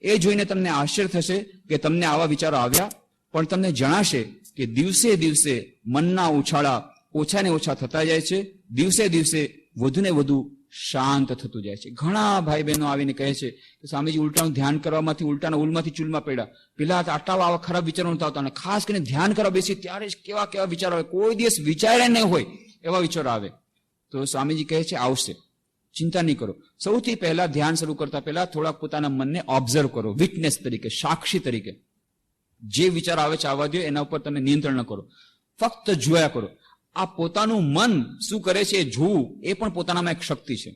એ જોઈને તમને આશ્ચર્ય થશે કે તમને આવા વિચારો આવ્યા, પણ તમને જણાશે કે દિવસે દિવસે મનના ઉછાળા ઓછા ને ઓછા થતા જાય છે, દિવસે દિવસે વધુ ને વધુ શાંત થતું જાય છે. ઘણા ભાઈ બહેનો આવીને કહે છે કે સ્વામીજી ઉલટાનું ધ્યાન કરવામાંથી ઉલટાના ઉલમાંથી ચૂલમાં પડ્યા. પેલા આટલા આવા ખરાબ વિચારો નતા આવતા, અને ખાસ કરીને ધ્યાન કરવા બેસી ત્યારે જ કેવા કેવા વિચારો આવે, કોઈ દિવસ વિચાર્યા નહીં હોય એવા વિચારો આવે. તો સ્વામીજી કહે છે આવશે, ચિંતા નહીં કરો. સૌથી પહેલા ધ્યાન શરૂ કરતા પહેલા થોડા પોતાના મનને ઓબ્ઝર્વ કરો, વિટનેસ તરીકે, સાક્ષી તરીકે. જે વિચાર આવે છે આવવા દો, એના ઉપર તમે નિયંત્રણ ન કરો, ફક્ત જોયા કરો. આ પોતાનું મન શું કરે છે એ જોવું એ પણ પોતાનામાં એક શક્તિ છે.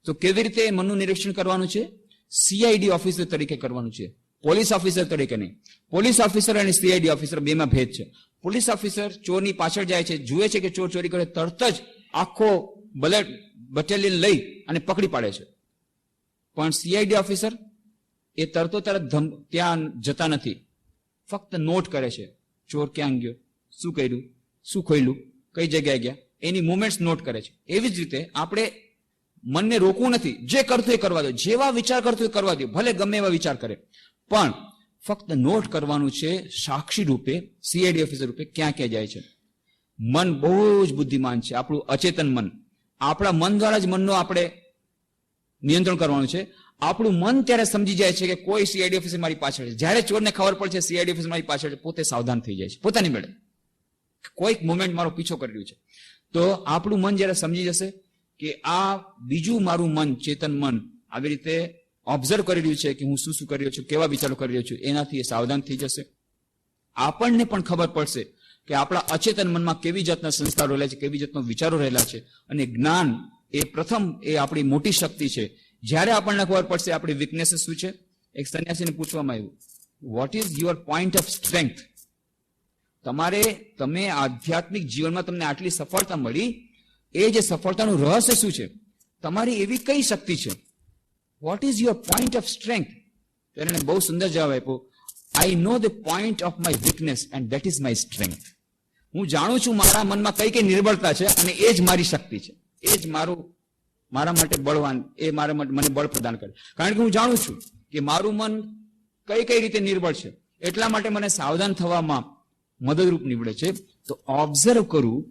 તો કેવી રીતે મનનું નિરીક્ષણ કરવાનું છે? સીઆઈડી ઓફિસર તરીકે કરવાનું છે, પોલીસ ઓફિસર તરીકે નહીં. પોલીસ ઓફિસર અને સીઆઈડી ઓફિસર બેમાં ભેદ છે. પોલીસ ઓફિસર ચોરની પાછળ જાય છે, જુએ છે કે ચોર ચોરી કરે, તરત જ આખો બટાલિયન લઈ અને પકડી પાડે છે. પણ સીઆઈડી ઓફિસર એ તરતો તરત ત્યાં જતા નથી, ફક્ત નોટ કરે છે, ચોર ક્યાં ગયો, શું કર્યું, શું ખોયલું, કઈ જગ્યાએ ગયા, એની મુવમેન્ટ્સ નોટ કરે છે. એવી જ રીતે આપણે મનને રોકવું નથી, જે કરતું એ કરવા દો, જેવા વિચાર કરતું એ કરવા દો, ભલે ગમે એવા વિચાર કરે, પણ ફક્ત નોટ કરવાનું છે સાક્ષી રૂપે, સીઆઈડી ઓફિસર રૂપે ક્યાં ક્યાં જાય છે. મન બહુ જ બુદ્ધિમાન છે, આપણું અચેતન મન. આપણા મન દ્વારા જ મનનો આપણે નિયંત્રણ કરવાનું છે. આપણું મન ત્યારે સમજી જાય છે કે કોઈ સીઆઈડી ઓફિસર મારી પાછળ છે. જ્યારે ચોરને ખબર પડશે સીઆઈડી ઓફિસર મારી પાછળ છે, પોતે સાવધાન થઈ જાય છે પોતાની મેળે, કોઈક મોમેન્ટ મારો પીછો કરી રહ્યું છે. તો આપણું મન જ્યારે સમજી જશે કે આ બીજું મારું મન, ચેતન મન આવી રીતે ઓબ્ઝર્વ કરી રહ્યું છે કે હું શું શું કરી રહ્યો છું, કેવા વિચારો કરી રહ્યો છું, એનાથી એ સાવધાન થઈ જશે. આપણને પણ ખબર પડશે કે આપણા અચેતન મનમાં કેવી જાતના સંસ્કારો રહેલા છે, કેવી જાતના વિચારો રહેલા છે. અને જ્ઞાન એ પ્રથમ એ આપણી મોટી શક્તિ છે. જ્યારે આપણને ખબર પડશે આપણી વીકનેસીસ શું છે. એક સંન્યાસીને પૂછવામાં આવ્યું, vote is your point of strength? તમે આધ્યાત્મિક જીવનમાં તમને આટલી સફળતા મળી, એ જે સફળતાનું રહસ્ય શું છે? તમારી એવી કઈ શક્તિ છે? What is your point of strength? એને બહુ સુંદર જવાબ આપ્યો, I know the point of my weakness and that is my strength. હું જાણું છું મારા મનમાં કઈ કઈ નિર્બળતા છે અને એ જ મારી શક્તિ છે, એ જ મારા માટે બળવાન, એ મારા માટે મને બળ પ્રદાન કરે. કારણ કે હું જાણું છું કે મારું મન કઈ કઈ રીતે નિર્બળ છે, એટલા માટે મને સાવધાન થવામાં મદદરૂપ નીવડે છે. તો ઓબ્ઝર્વ કરવું,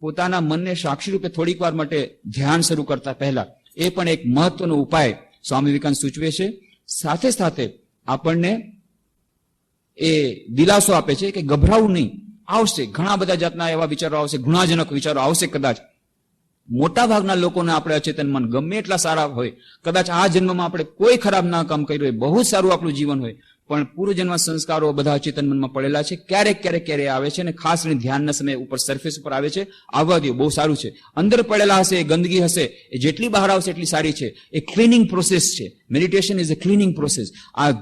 પોતાના મનને સાક્ષી રૂપે થોડીક વાર માટે ધ્યાન શરૂ કરતા પહેલા, એ પણ એક મહત્વનો ઉપાય સ્વામી વિવેકાનંદ સૂચવે છે. સાથે સાથે આપણને એ દિલાસો આપે છે કે ગભરાવું નહીં. આવશે ઘણા બધા જાતના એવા વિચારો આવશે, ગુણાજનક વિચારો આવશે. કદાચ મોટા ભાગના લોકોને આપણે અચેતન મન ગમે એટલા સારા હોય, કદાચ આ જન્મમાં આપણે કોઈ ખરાબ ના કામ કર્યું હોય, બહુ સારું આપણું જીવન હોય, પણ પૂર્વજન્મ સંસ્કારો બધા અચેતન મનમાં પડેલા છે. ક્યારેક ક્યારેક આવે છે અને ખાસ કરીને ધ્યાનના સમયે ઉપર સરફેસ ઉપર આવે છે. આવવા દો, બહુ સારું છે. અંદર પડેલા હશે, ગંદગી હશે, એ જેટલી બહાર આવશે એટલી સારી છે. એ ક્લીનિંગ પ્રોસેસ છે. Meditation is a cleaning process. આ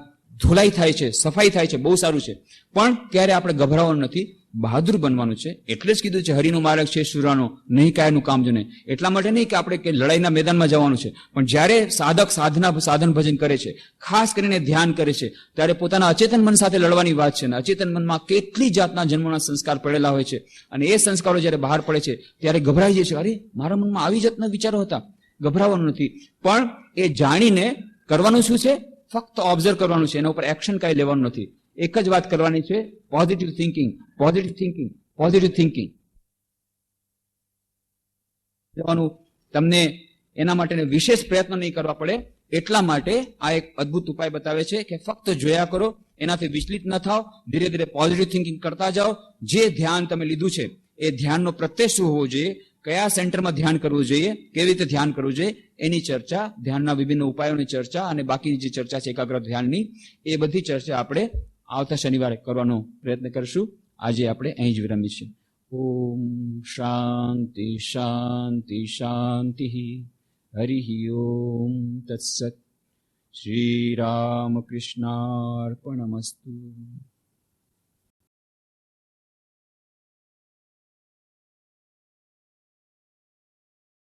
ધોલાઈ થાય છે, સફાઈ થાય છે, બહુ સારું છે. પણ ક્યારે આપણે ગભરાવાનું નથી, બહાદુર બનવાનું છે. એટલે જ કીધું છે હરિનો માર્ગ છે શુરાનો, નહીં કાયનું કામ જો નહીં. એટલા માટે નહીં કે આપણે કે લડાઈના મેદાનમાં જવાનું છે, પણ જ્યારે સાધક સાધન ભજન કરે છે, ખાસ કરીને ધ્યાન કરે છે, ત્યારે પોતાના અચેતન મન સાથે લડવાની વાત છે. ને અચેતન મનમાં કેટલી જાતના જન્મોના સંસ્કાર પડેલા હોય છે, અને એ સંસ્કારો જ્યારે બહાર પડે છે ત્યારે ગભરાઈ જાય છે. અરે, મારા મનમાં આવી જાતના વિચારો હતા. ગભરાવાનું નથી, પણ એ જાણીને કરવાનું શું છે? ફક્ત ઓબ્ઝર્વ કરવાનું છે, એના ઉપર એક્શન કાંઈ લેવાનું નથી. એક જ વાત કરવાની છે, positive thinking, positive thinking, positive thinking. તમને એના માટે વિશેષ પ્રયત્ન નહીં કરવા પડે. એટલા માટે આ એક અદ્ભુત ઉપાય બતાવે છે કે ફક્ત જોયા કરો, એનાથી વિચલિત ન થાવ, ધીરે ધીરે પોઝિટિવ થિંકિંગ કરતા જાઓ. જે ધ્યાન તમે લીધું છે એ ધ્યાનનો પ્રત્યય શું હોવો જોઈએ, કયા સેન્ટરમાં ધ્યાન કરવું જોઈએ, કેવી રીતે ધ્યાન કરવું જોઈએ, એની ચર્ચા, ધ્યાનના વિભિન્ન ઉપાયોની ચર્ચા અને બાકીની જે ચર્ચા છે એકાગ્ર ધ્યાનની, એ બધી ચર્ચા આપણે આવતા શનિવારે કરવાનો પ્રયત્ન કરશું. આજે આપણે અહીં જ વિરમીશું. ઓમ શાંતિ શાંતિ શાંતિ. હરિ ઓમ તત્સત. શ્રી રામકૃષ્ણાર્પણમસ્તુ.